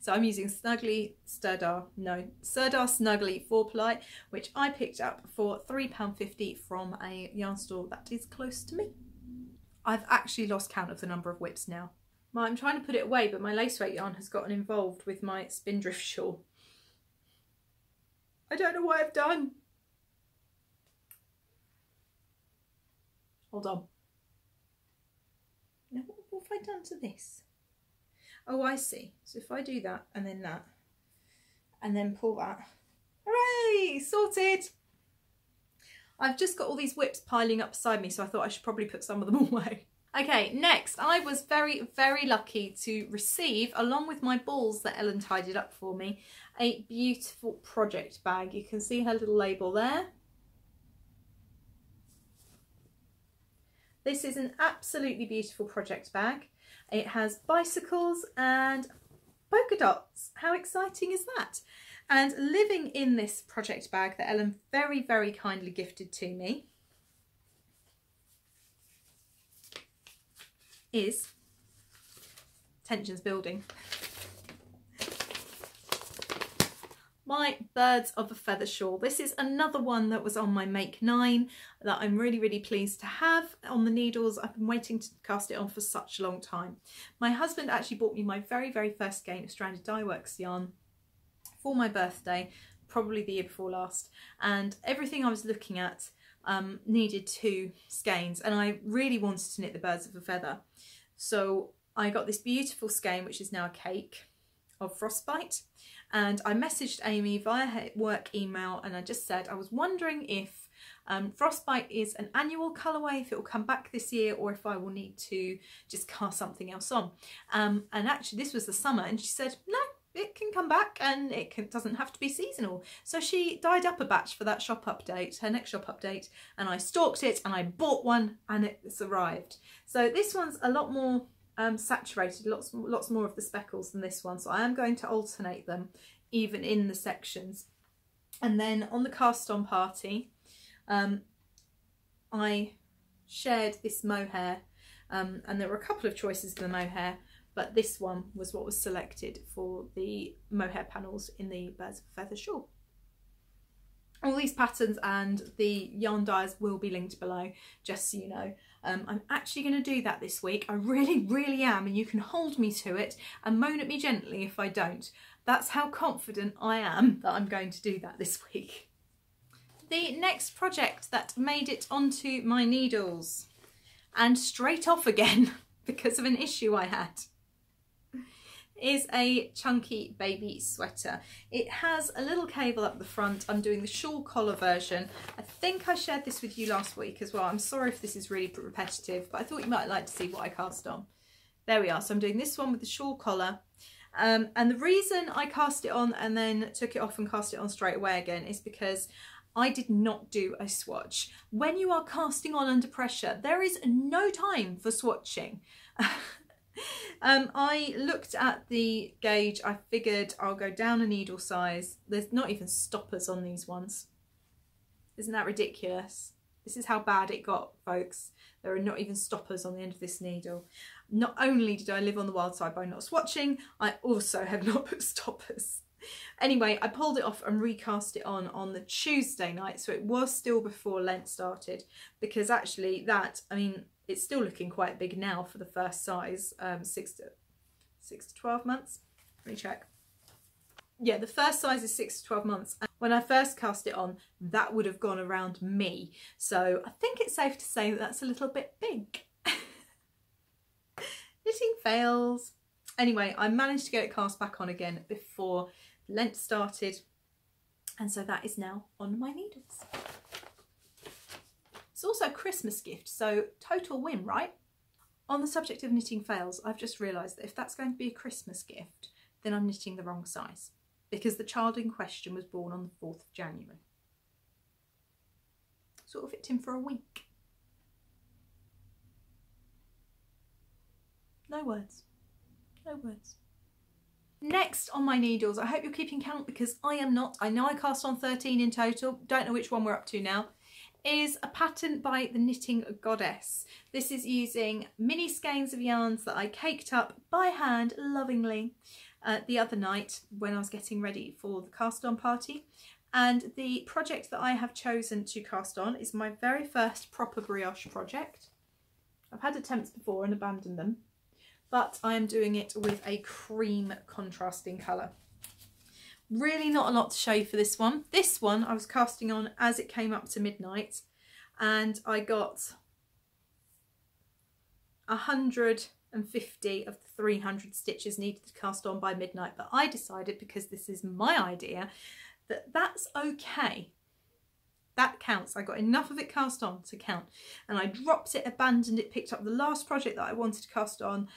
A: So I'm using Sirdar Snuggly 4-ply, which I picked up for £3.50 from a yarn store that is close to me. I've actually lost count of the number of whips now. I'm trying to put it away, but my lace weight yarn has gotten involved with my Spindrift shawl. I don't know what I've done. Hold on. have I done to this? Oh, I see. So if I do that and then pull that, hooray, sorted. I've just got all these whips piling up beside me, so I thought I should probably put some of them away. Okay, next, I was very, very lucky to receive, along with my balls that Ellen tidied up for me, a beautiful project bag. You can see her little label there. This is an absolutely beautiful project bag. It has bicycles and polka dots. How exciting is that? And living in this project bag that Ellen very, very kindly gifted to me is, tension's building, my Birds of a Feather shawl. This is another one that was on my Make 9 that I'm really, really pleased to have on the needles. I've been waiting to cast it on for such a long time. My husband actually bought me my very, very first skein of stranded dye works yarn for my birthday, probably the year before last, and everything I was looking at needed 2 skeins, and I really wanted to knit the Birds of a Feather. So I got this beautiful skein, which is now a cake, of Frostbite, and I messaged Amy via her work email, and I just said I was wondering if Frostbite is an annual colourway, if it will come back this year, or if I will need to just cast something else on. And actually this was the summer, and she said no, it can come back, and doesn't have to be seasonal. So she dyed up a batch for that shop update, her next shop update, and I stalked it and I bought one, and it's arrived. So this one's a lot more saturated, lots more of the speckles than this one, so I am going to alternate them even in the sections. And then on the Caston Party, I shared this mohair, and there were a couple of choices of the mohair, but this one was what was selected for the mohair panels in the Birds of a Feather shawl. All these patterns and the yarn dyes will be linked below, just so you know. I'm actually going to do that this week. I really, really am, and you can hold me to it and moan at me gently if I don't. That's how confident I am that I'm going to do that this week. The next project that made it onto my needles, and straight off again because of an issue I had, is a chunky baby sweater. It has a little cable up the front. I'm doing the shawl collar version. I think I shared this with you last week as well. I'm sorry if this is really repetitive, but I thought you might like to see what I cast on. There we are. So I'm doing this one with the shawl collar. And the reason I cast it on and then took it off and cast it on straight away again is because I did not do a swatch. When you are casting on under pressure, there is no time for swatching. I looked at the gauge. I figured I'll go down a needle size. There's not even stoppers on these ones. Isn't that ridiculous? This is how bad it got, folks. There are not even stoppers on the end of this needle. Not only did I live on the wild side by not swatching, I also have not put stoppers. Anyway, I pulled it off and recast it on the Tuesday night, so it was still before Lent started, because actually that, I mean, it's still looking quite big now for the first size, 6 to 12 months. Let me check. Yeah, the first size is 6 to 12 months. And when I first cast it on, that would have gone around me. So I think it's safe to say that that's a little bit big. Knitting fails. Anyway, I managed to get it cast back on again before Lent started. And so that is now on my needles. It's also a Christmas gift, so total win, right? On the subject of knitting fails, I've just realised that if that's going to be a Christmas gift, then I'm knitting the wrong size, because the child in question was born on the 4th of January. Sort of fit him for a week. No words. No words. Next on my needles, I hope you're keeping count because I am not. I know I cast on 13 in total, don't know which one we're up to now, is a pattern by the Knitting Goddess. This is using mini skeins of yarns that I caked up by hand lovingly the other night when I was getting ready for the Caston Party. And the project that I have chosen to cast on is my very first proper brioche project. I've had attempts before and abandoned them, but I am doing it with a cream contrasting colour. Really not a lot to show you for this one. This one I was casting on as it came up to midnight, and I got 100 250 of the 300 stitches needed to cast on by midnight, but I decided, because this is my idea, that that's okay. That counts. I got enough of it cast on to count, and I dropped it, abandoned it, picked up the last project that I wanted to cast on,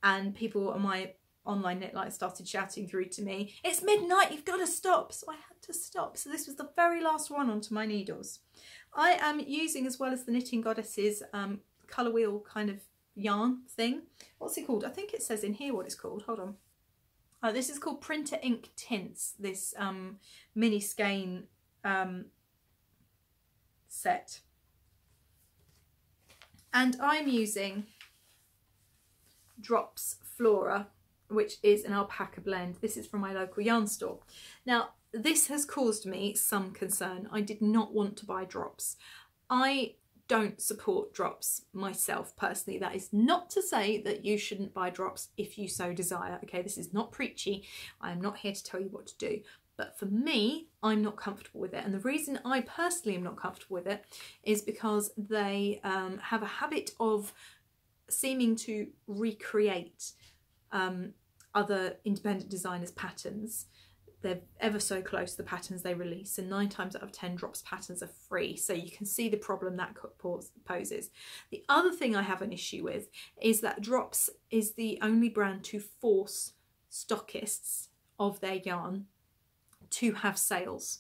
A: and people on my online knitlight started shouting through to me, "It's midnight, you've got to stop." So I had to stop. So this was the very last one onto my needles. I am using, as well as the Knitting Goddesses colour wheel kind of yarn thing. What's it called? I think it says in here what it's called. Hold on. This is called Printer Ink Tints, this mini skein set. And I'm using Drops Flora, which is an alpaca blend. This is from my local yarn store. Now, this has caused me some concern. I did not want to buy drops. I don't support drops myself personally. That is not to say that you shouldn't buy drops if you so desire. Okay, this is not preachy. I am not here to tell you what to do. But for me, I'm not comfortable with it. And the reason I personally am not comfortable with it is because they have a habit of seeming to recreate other independent designers' patterns. They're ever so close to the patterns they release, and 9 times out of 10 drops patterns are free, so you can see the problem that poses. The other thing I have an issue with is that Drops is the only brand to force stockists of their yarn to have sales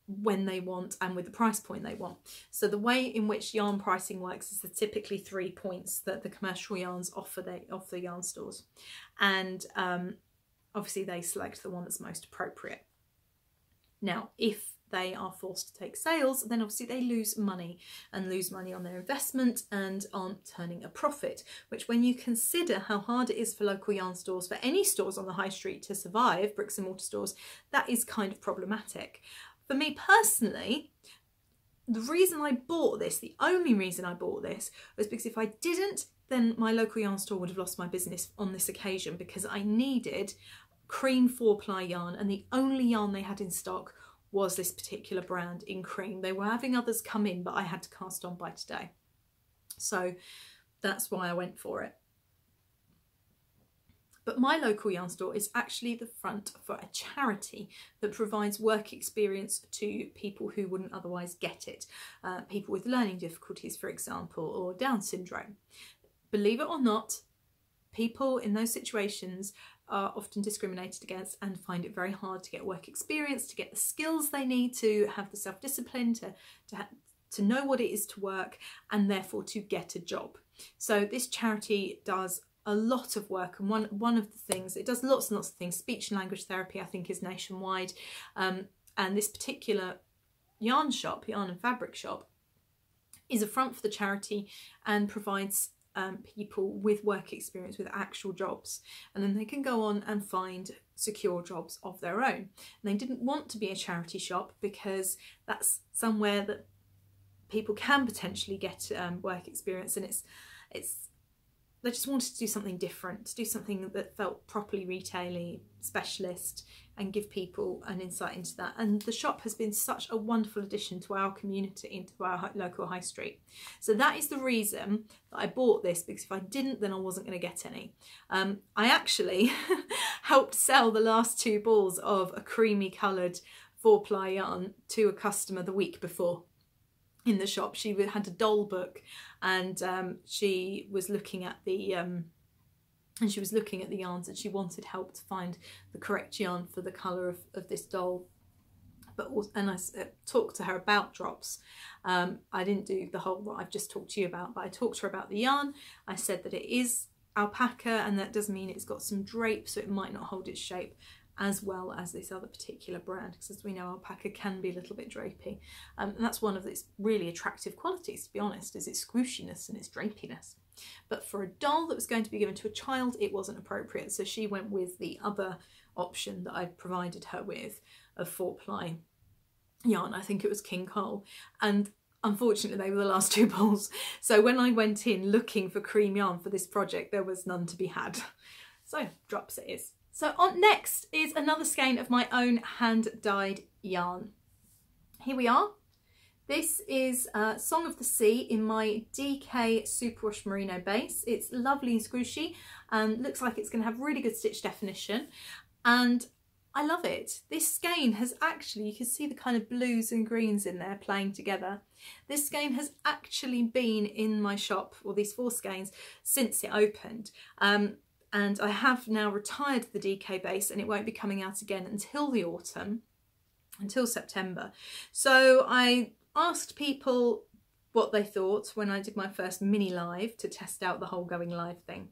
A: when they want and with the price point they want. So the way in which yarn pricing works is there's typically 3 points that the commercial yarns offer the yarn stores, and obviously they select the one that's most appropriate. Now, if they are forced to take sales, then obviously they lose money on their investment and aren't turning a profit, which, when you consider how hard it is for local yarn stores, for any stores on the high street to survive, bricks and mortar stores, that is kind of problematic. For me personally, the reason I bought this, the only reason I bought this, was because if I didn't, then my local yarn store would have lost my business on this occasion, because I needed cream 4-ply yarn, and the only yarn they had in stock was this particular brand in cream. They were having others come in, but I had to cast on by today. So that's why I went for it. But my local yarn store is actually the front for a charity that provides work experience to people who wouldn't otherwise get it. People with learning difficulties, for example, or Down syndrome. Believe it or not, people in those situations are often discriminated against and find it very hard to get work experience, to get the skills they need, to have the self-discipline, to know what it is to work, and therefore to get a job. So this charity does a lot of work, and one of the things, it does lots and lots of things. Speech and language therapy, I think, is nationwide, and this particular yarn and fabric shop is a front for the charity and provides people with work experience, with actual jobs, and then they can go on and find secure jobs of their own. And they didn't want to be a charity shop because that's somewhere that people can potentially get work experience, and they just wanted to do something different, to do something that felt properly retail-y, specialist, and give people an insight into that. And the shop has been such a wonderful addition to our community, into our local high street. So that is the reason that I bought this, because if I didn't, then I wasn't going to get any. I actually helped sell the last 2 balls of a creamy coloured 4-ply yarn to a customer the week before. In the shop, she had a doll book, and she was looking at the yarns, and she wanted help to find the correct yarn for the colour of this doll. And I talked to her about drops. I didn't do the whole what I've just talked to you about, but I talked to her about the yarn. I said that it is alpaca, and that does mean it's got some drape, so it might not hold its shape as well as this other particular brand, because as we know, alpaca can be a little bit drapey, and that's one of its really attractive qualities, to be honest, is its squooshiness and its drapiness. But for a doll that was going to be given to a child, it wasn't appropriate, so she went with the other option that I provided her with, of 4-ply yarn. I think it was King Cole, and unfortunately they were the last 2 balls, so when I went in looking for cream yarn for this project, there was none to be had. So Drops it is. So on next is another skein of my own hand-dyed yarn. Here we are. This is Song of the Sea in my DK Superwash Merino base. It's lovely and squishy and looks like it's going to have really good stitch definition, and I love it. This skein has actually, you can see the kind of blues and greens in there playing together. This skein has actually been in my shop, or these 4 skeins, since it opened. And I have now retired the DK base, and it won't be coming out again until the autumn, until September. So I asked people what they thought when I did my first mini live to test out the whole going live thing,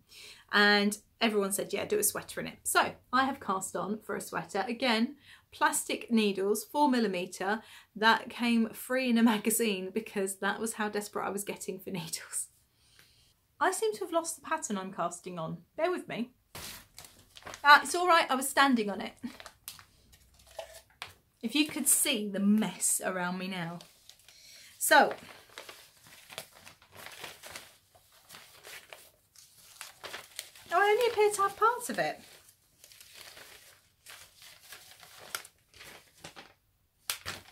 A: and everyone said, yeah, do a sweater in it. So I have cast on for a sweater, again, plastic needles, 4mm, that came free in a magazine because that was how desperate I was getting for needles. I seem to have lost the pattern I'm casting on. Bear with me. It's all right, I was standing on it. If you could see the mess around me now. So, I only appear to have parts of it.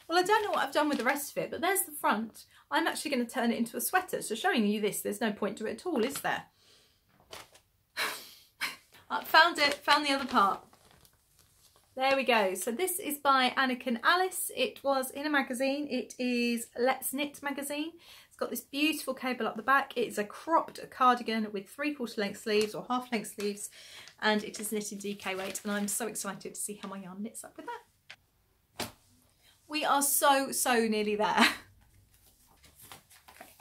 A: Well, I don't know what I've done with the rest of it, but there's the front. I'm actually going to turn it into a sweater, so showing you this, there's no point to it at all, is there? I found it, found the other part. There we go. So this is by Anakin Alice. It was in a magazine. It is Let's Knit magazine. It's got this beautiful cable up the back. It's a cropped cardigan with 3/4 length sleeves or half length sleeves, and it is knitted DK weight, and I'm so excited to see how my yarn knits up with that. We are so nearly there. Okay.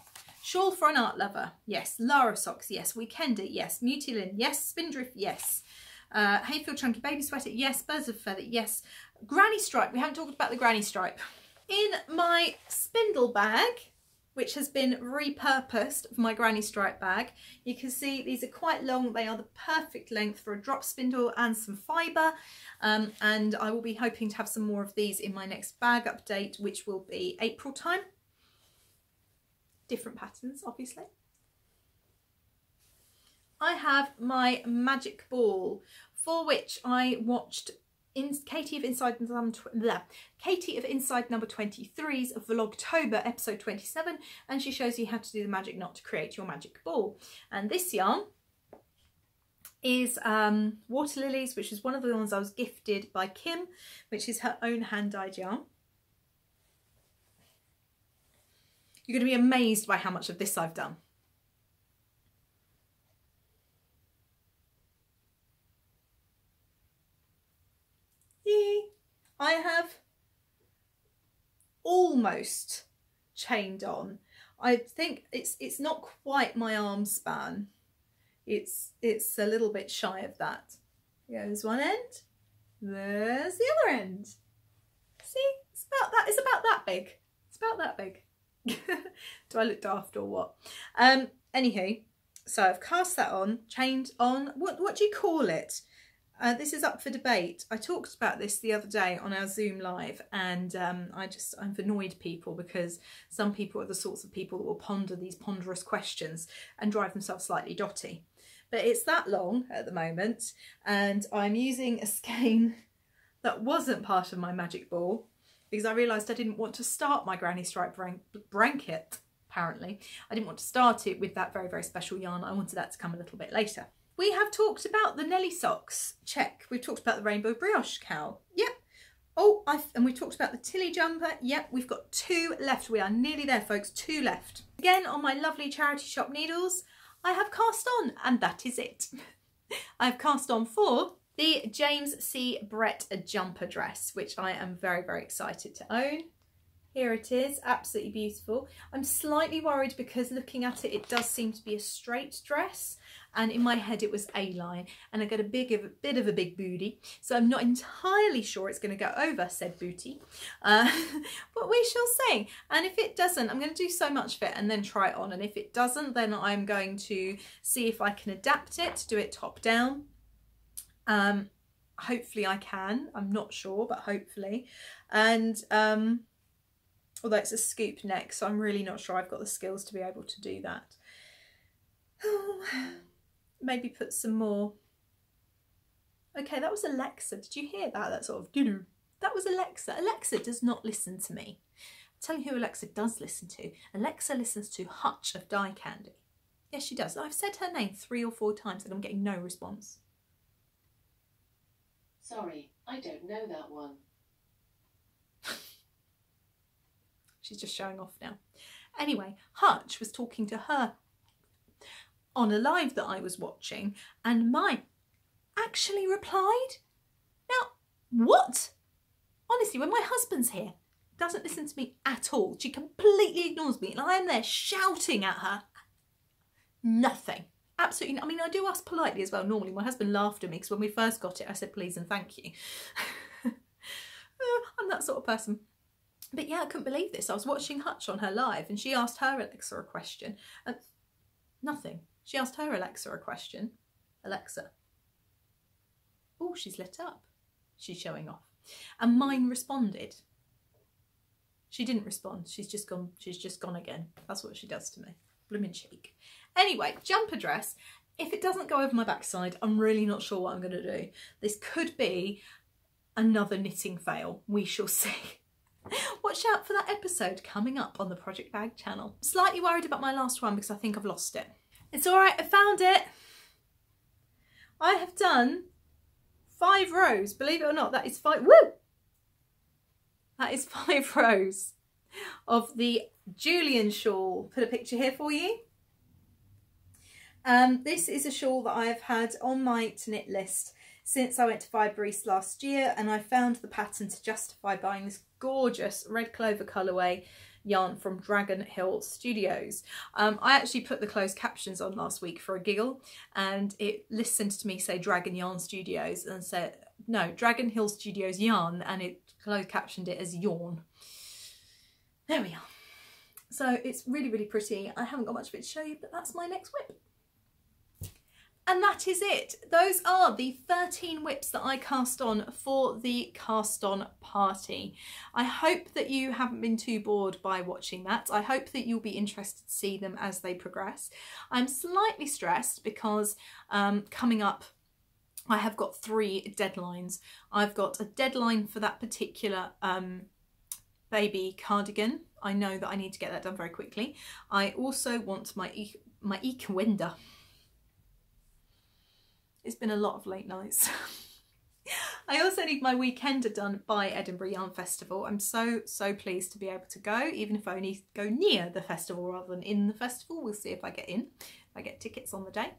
A: Shawl for an art lover, yes. Lara socks, yes. Weekender, yes. Mutilin, yes. Spindrift, yes. Hayfield chunky baby sweater, yes. Birds of feather, yes. Granny stripe, we haven't talked about the granny stripe. In my spindle bag, which has been repurposed for my granny stripe bag, you can see these are quite long. They are the perfect length for a drop spindle and some fibre, and I will be hoping to have some more of these in my next bag update, which will be April time. Different patterns, obviously. I have my magic ball, for which I watched Katie of Inside Number 23's Vlogtober episode 27, and she shows you how to do the magic knot to create your magic ball. And this yarn is Water Lilies, which is one of the ones I was gifted by Kim, which is her own hand-dyed yarn. You're going to be amazed by how much of this I've done. I have almost chained on. I think it's not quite my arm span. It's a little bit shy of that. There's one end. There's the other end. See, it's about that. It's about that big. It's about that big. Do I look daft or what? Anywho, so I've cast that on, chained on. What do you call it? This is up for debate. I talked about this the other day on our Zoom live, and I've annoyed people because some people are the sorts of people that will ponder these ponderous questions and drive themselves slightly dotty. But it's that long at the moment, and I'm using a skein that wasn't part of my magic ball because I realised I didn't want to start my granny stripe blanket, apparently. I didn't want to start it with that very special yarn. I wanted that to come a little bit later. We have talked about the Nelly socks, check. We've talked about the rainbow brioche cowl, yep. Oh, and we've talked about the Tilley jumper, yep. We've got 2 left. We are nearly there, folks, 2 left. Again, on my lovely charity shop needles, I have cast on, and that is it. I've cast on for the James C. Brett jumper dress, which I am very excited to own. Here it is, absolutely beautiful. I'm slightly worried because looking at it, it does seem to be a straight dress, and in my head it was A-line, and I got a bit of a big booty, so I'm not entirely sure it's going to go over said booty, but we shall see. And if it doesn't, I'm going to do so much of it and then try it on, and if it doesn't, then I'm going to see if I can adapt it, do it top down. Hopefully I can, I'm not sure, but hopefully. And although it's a scoop neck, so I'm really not sure I've got the skills to be able to do that. Oh, maybe put some more. Okay, that was Alexa. Did you hear that? That sort of doo-doo. That was Alexa. Alexa does not listen to me. Tell you who Alexa does listen to. Alexa listens to Hutch of Dye Candy. Yes, she does. I've said her name 3 or 4 times and I'm getting no response.
B: Sorry, I don't know that one.
A: She's just showing off now. Anyway, Hutch was talking to her on a live that I was watching, and mine actually replied. Now, what? Honestly, when my husband's here, doesn't listen to me at all. She completely ignores me and I am there shouting at her. Nothing. Absolutely. I mean, I do ask politely as well. Normally, my husband laughed at me because when we first got it, I said please and thank you. I'm that sort of person. But yeah, I couldn't believe this. I was watching Hutch on her live and she asked her Alexa a question. Nothing. She asked her Alexa a question. Alexa. Oh, she's lit up. She's showing off. And mine responded. She didn't respond. She's just gone again. That's what she does to me. Blooming cheek. Anyway, jumper dress. If it doesn't go over my backside, I'm really not sure what I'm going to do. This could be another knitting fail. We shall see. Watch out for that episode coming up on the Project Bag channel. Slightly worried about my last one because I think I've lost it. It's all right, I found it. I have done 5 rows. Believe it or not, that is 5. Woo! That is 5 rows of the Julianne shawl. Put a picture here for you. This is a shawl that I've had on my to knit list since I went to Fibre last year, and I found the pattern to justify buying this gorgeous red clover colourway yarn from Dragon Hill Studios. I actually put the closed captions on last week for a giggle, and it listened to me say Dragon Yarn Studios and said, no, Dragon Hill Studios yarn, and it closed captioned it as yawn. There we are. So it's really, really pretty. I haven't got much of it to show you, but that's my next whip. And that is it. Those are the 13 whips that I cast on for the Caston Party. I hope that you haven't been too bored by watching that. I hope that you'll be interested to see them as they progress. I'm slightly stressed because coming up, I have got 3 deadlines. I've got a deadline for that particular baby cardigan. I know that I need to get that done very quickly. I also want my Equenda. It's been a lot of late nights. I also need my weekender done by Edinburgh Yarn Festival. I'm so pleased to be able to go, even if I only go near the festival rather than in the festival. We'll see if I get in, if I get tickets on the day.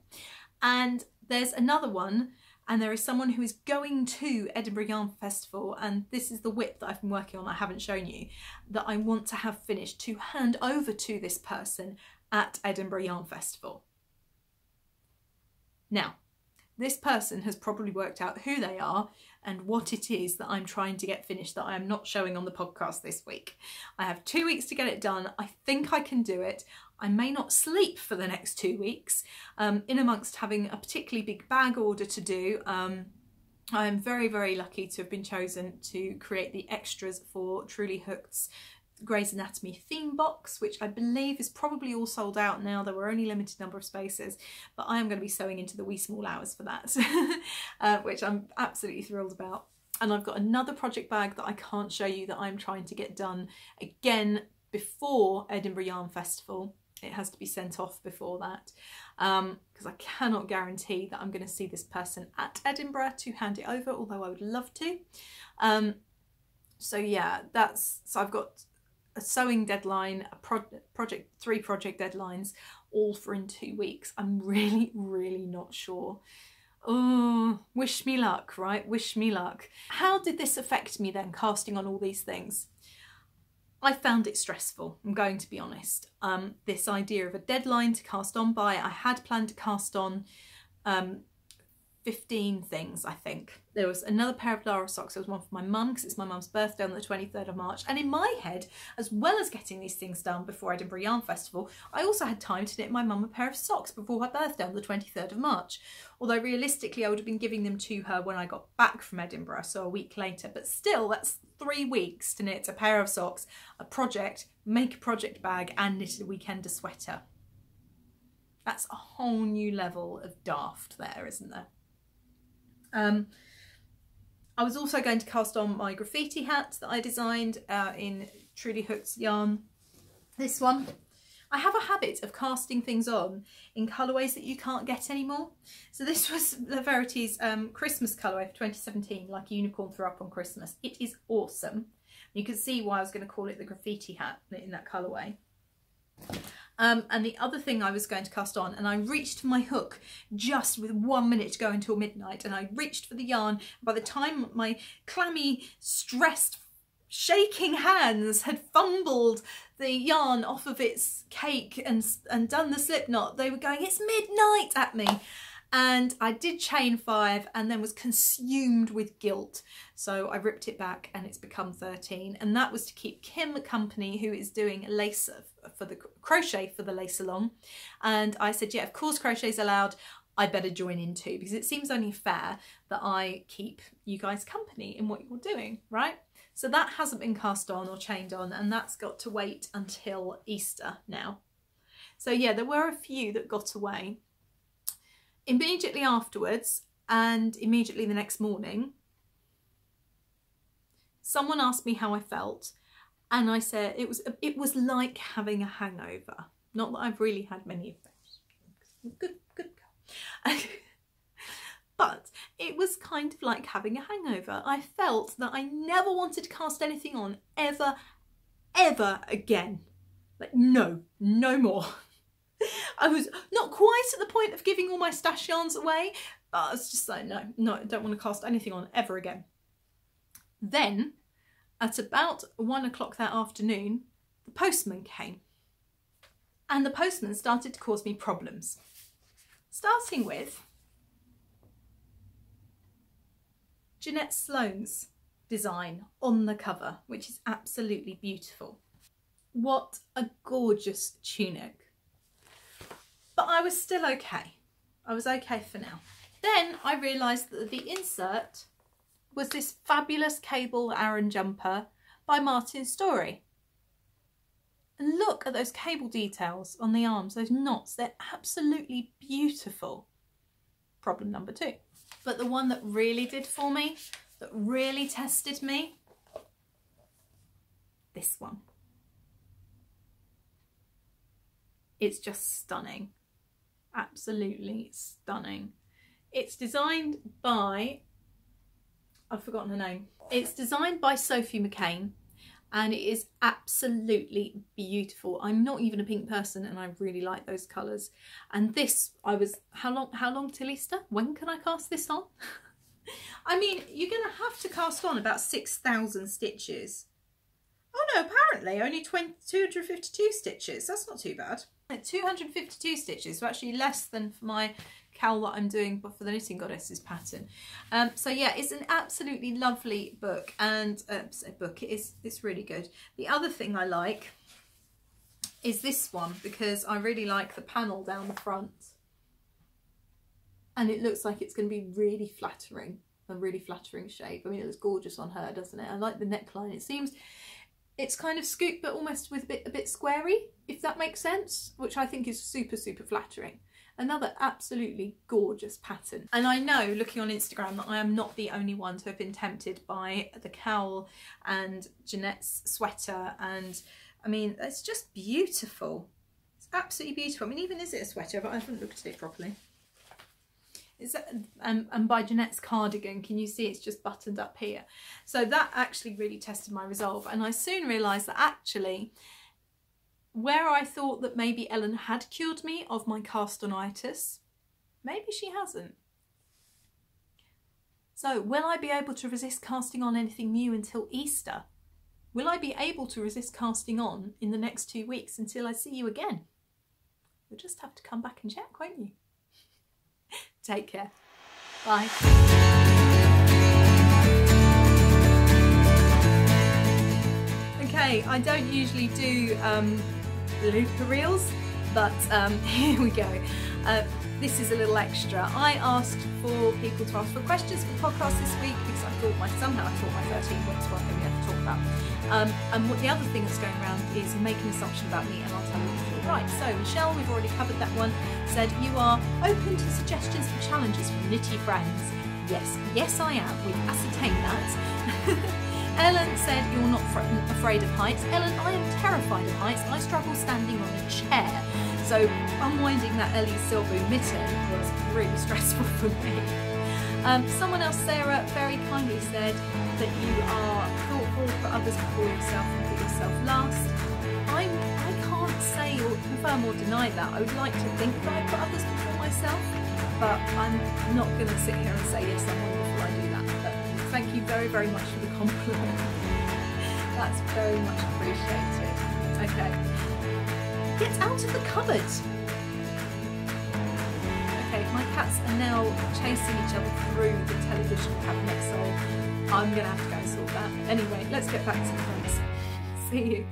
A: And there's another one, and there is someone who is going to Edinburgh Yarn Festival, and this is the whip that I've been working on, I haven't shown you, that I want to have finished to hand over to this person at Edinburgh Yarn Festival. Now, this person has probably worked out who they are and what it is that I'm trying to get finished that I am not showing on the podcast this week. I have 2 weeks to get it done. I think I can do it. I may not sleep for the next 2 weeks. In amongst having a particularly big bag order to do, I am very, very lucky to have been chosen to create the extras for Truly Hooked's Grey's Anatomy theme box, which I believe is probably all sold out now. There were only a limited number of spaces, but I am going to be sewing into the wee small hours for that, which I'm absolutely thrilled about. And I've got another project bag that I can't show you that I'm trying to get done again before Edinburgh Yarn Festival. It has to be sent off before that, because I cannot guarantee that I'm going to see this person at Edinburgh to hand it over, although I would love to. So yeah, so I've got a sewing deadline, three project deadlines, all for in 2 weeks. I'm really, really not sure. Oh, wish me luck, right? Wish me luck. How did this affect me then, casting on all these things? I found it stressful, I'm going to be honest. This idea of a deadline to cast on by, I had planned to cast on 15 things, I think. There was another pair of Lara socks. There was one for my mum because it's my mum's birthday on the 23rd of March. And in my head, as well as getting these things done before Edinburgh Yarn Festival, I also had time to knit my mum a pair of socks before her birthday on the 23rd of March. Although realistically, I would have been giving them to her when I got back from Edinburgh, so a week later. But still, that's 3 weeks to knit a pair of socks, a project, make a project bag, and knit a weekender sweater. That's a whole new level of daft there, isn't there? I was also going to cast on my graffiti hat that I designed in Truly Hooks yarn. This one. I have a habit of casting things on in colourways that you can't get anymore. So this was the Verity's Christmas colourway for 2017, like a unicorn threw up on Christmas. It is awesome. You can see why I was going to call it the graffiti hat in that colourway. And the other thing I was going to cast on, and I reached for my hook just with 1 minute to go until midnight, and I reached for the yarn. By the time my clammy, stressed, shaking hands had fumbled the yarn off of its cake and done the slip knot, they were going, "It's midnight" at me. And I did chain 5 and then was consumed with guilt. So I ripped it back and it's become 13. And that was to keep Kim company, who is doing lace for the crochet for the lace along. And I said, yeah, of course crochet's allowed. I better join in too, because it seems only fair that I keep you guys company in what you're doing, right? So that hasn't been cast on or chained on, and that's got to wait until Easter now. So yeah, there were a few that got away. Immediately afterwards, and immediately the next morning, someone asked me how I felt, and I said it was like having a hangover. Not that I've really had many of those. Good girl. But it was kind of like having a hangover. I felt that I never wanted to cast anything on ever again. Like, no more. I was not quite at the point of giving all my stash yarns away, but I was just like, no, I don't want to cast anything on ever again. Then, at about 1 o'clock that afternoon, the postman came. And the postman started to cause me problems. Starting with Jeanette Sloane's design on the cover, which is absolutely beautiful. What a gorgeous tunic. But I was still okay. I was okay for now. Then I realised that the insert was this fabulous cable Aran jumper by Martin Story. And look at those cable details on the arms, those knots, they're absolutely beautiful. Problem number 2. But the one that really did for me, that really tested me, this one. It's just stunning. Absolutely stunning. It's designed by, I've forgotten her name. It's designed by Sophie McCain, and it is absolutely beautiful. I'm not even a pink person and I really like those colours. And this, how long till Easter? When can I cast this on? I mean, you're going to have to cast on about 6,000 stitches. Oh no, apparently only 252 stitches. That's not too bad. 252 stitches, so actually less than for my cowl that I'm doing for the Knitting Goddesses pattern. So yeah, it's an absolutely lovely book, and it's really good. The other thing I like is this one, because I really like the panel down the front, and it looks like it's going to be really flattering, a really flattering shape. I mean, it looks gorgeous on her, doesn't it? I like the neckline. It seems it's kind of scooped, but almost with a bit squarey, if that makes sense, which I think is super flattering. Another absolutely gorgeous pattern. And I know, looking on Instagram, that I am not the only one to have been tempted by the cowl and Jeanette's sweater. And I mean, it's just beautiful. It's absolutely beautiful. I mean, even is it a sweater? But I haven't looked at it properly. Is that, and by Jeanette's cardigan, can you see it's just buttoned up here? So that actually really tested my resolve. And I soon realised that actually, where I thought that maybe Ellen had cured me of my Caston-itis, maybe she hasn't. So will I be able to resist casting on anything new until Easter? Will I be able to resist casting on in the next 2 weeks until I see you again? You'll just have to come back and check, won't you? Take care. Bye. Okay, I don't usually do looper reels, but here we go. This is a little extra. I asked for people to ask for questions for podcasts this week because I thought my 13 weeks one thing we had to talk about. And what the other thing that's going around is make an assumption about me, and I'll tell you if you're right. So Michelle, we've already covered that one, said you are open to suggestions for challenges from knitty friends. Yes, I am. We've ascertained that. Ellen said, you're not afraid of heights. Ellen, I am terrified of heights. I struggle standing on a chair. So unwinding that Ellie Silver mitten was really stressful for me. Someone else, Sarah, very kindly said that you are thoughtful, put others before yourself and put yourself last. I can't say or confirm or deny that. I would like to think that I put others before myself, but I'm not going to sit here and say yes, I'm wonderful, I do that. But thank you very, very much for the compliment. That's very much appreciated. Okay. Get out of the cupboard. Okay, my cats are now chasing each other through the television cabinet, so I'm going to have to go and sort that. Anyway, let's get back to the phones. See you.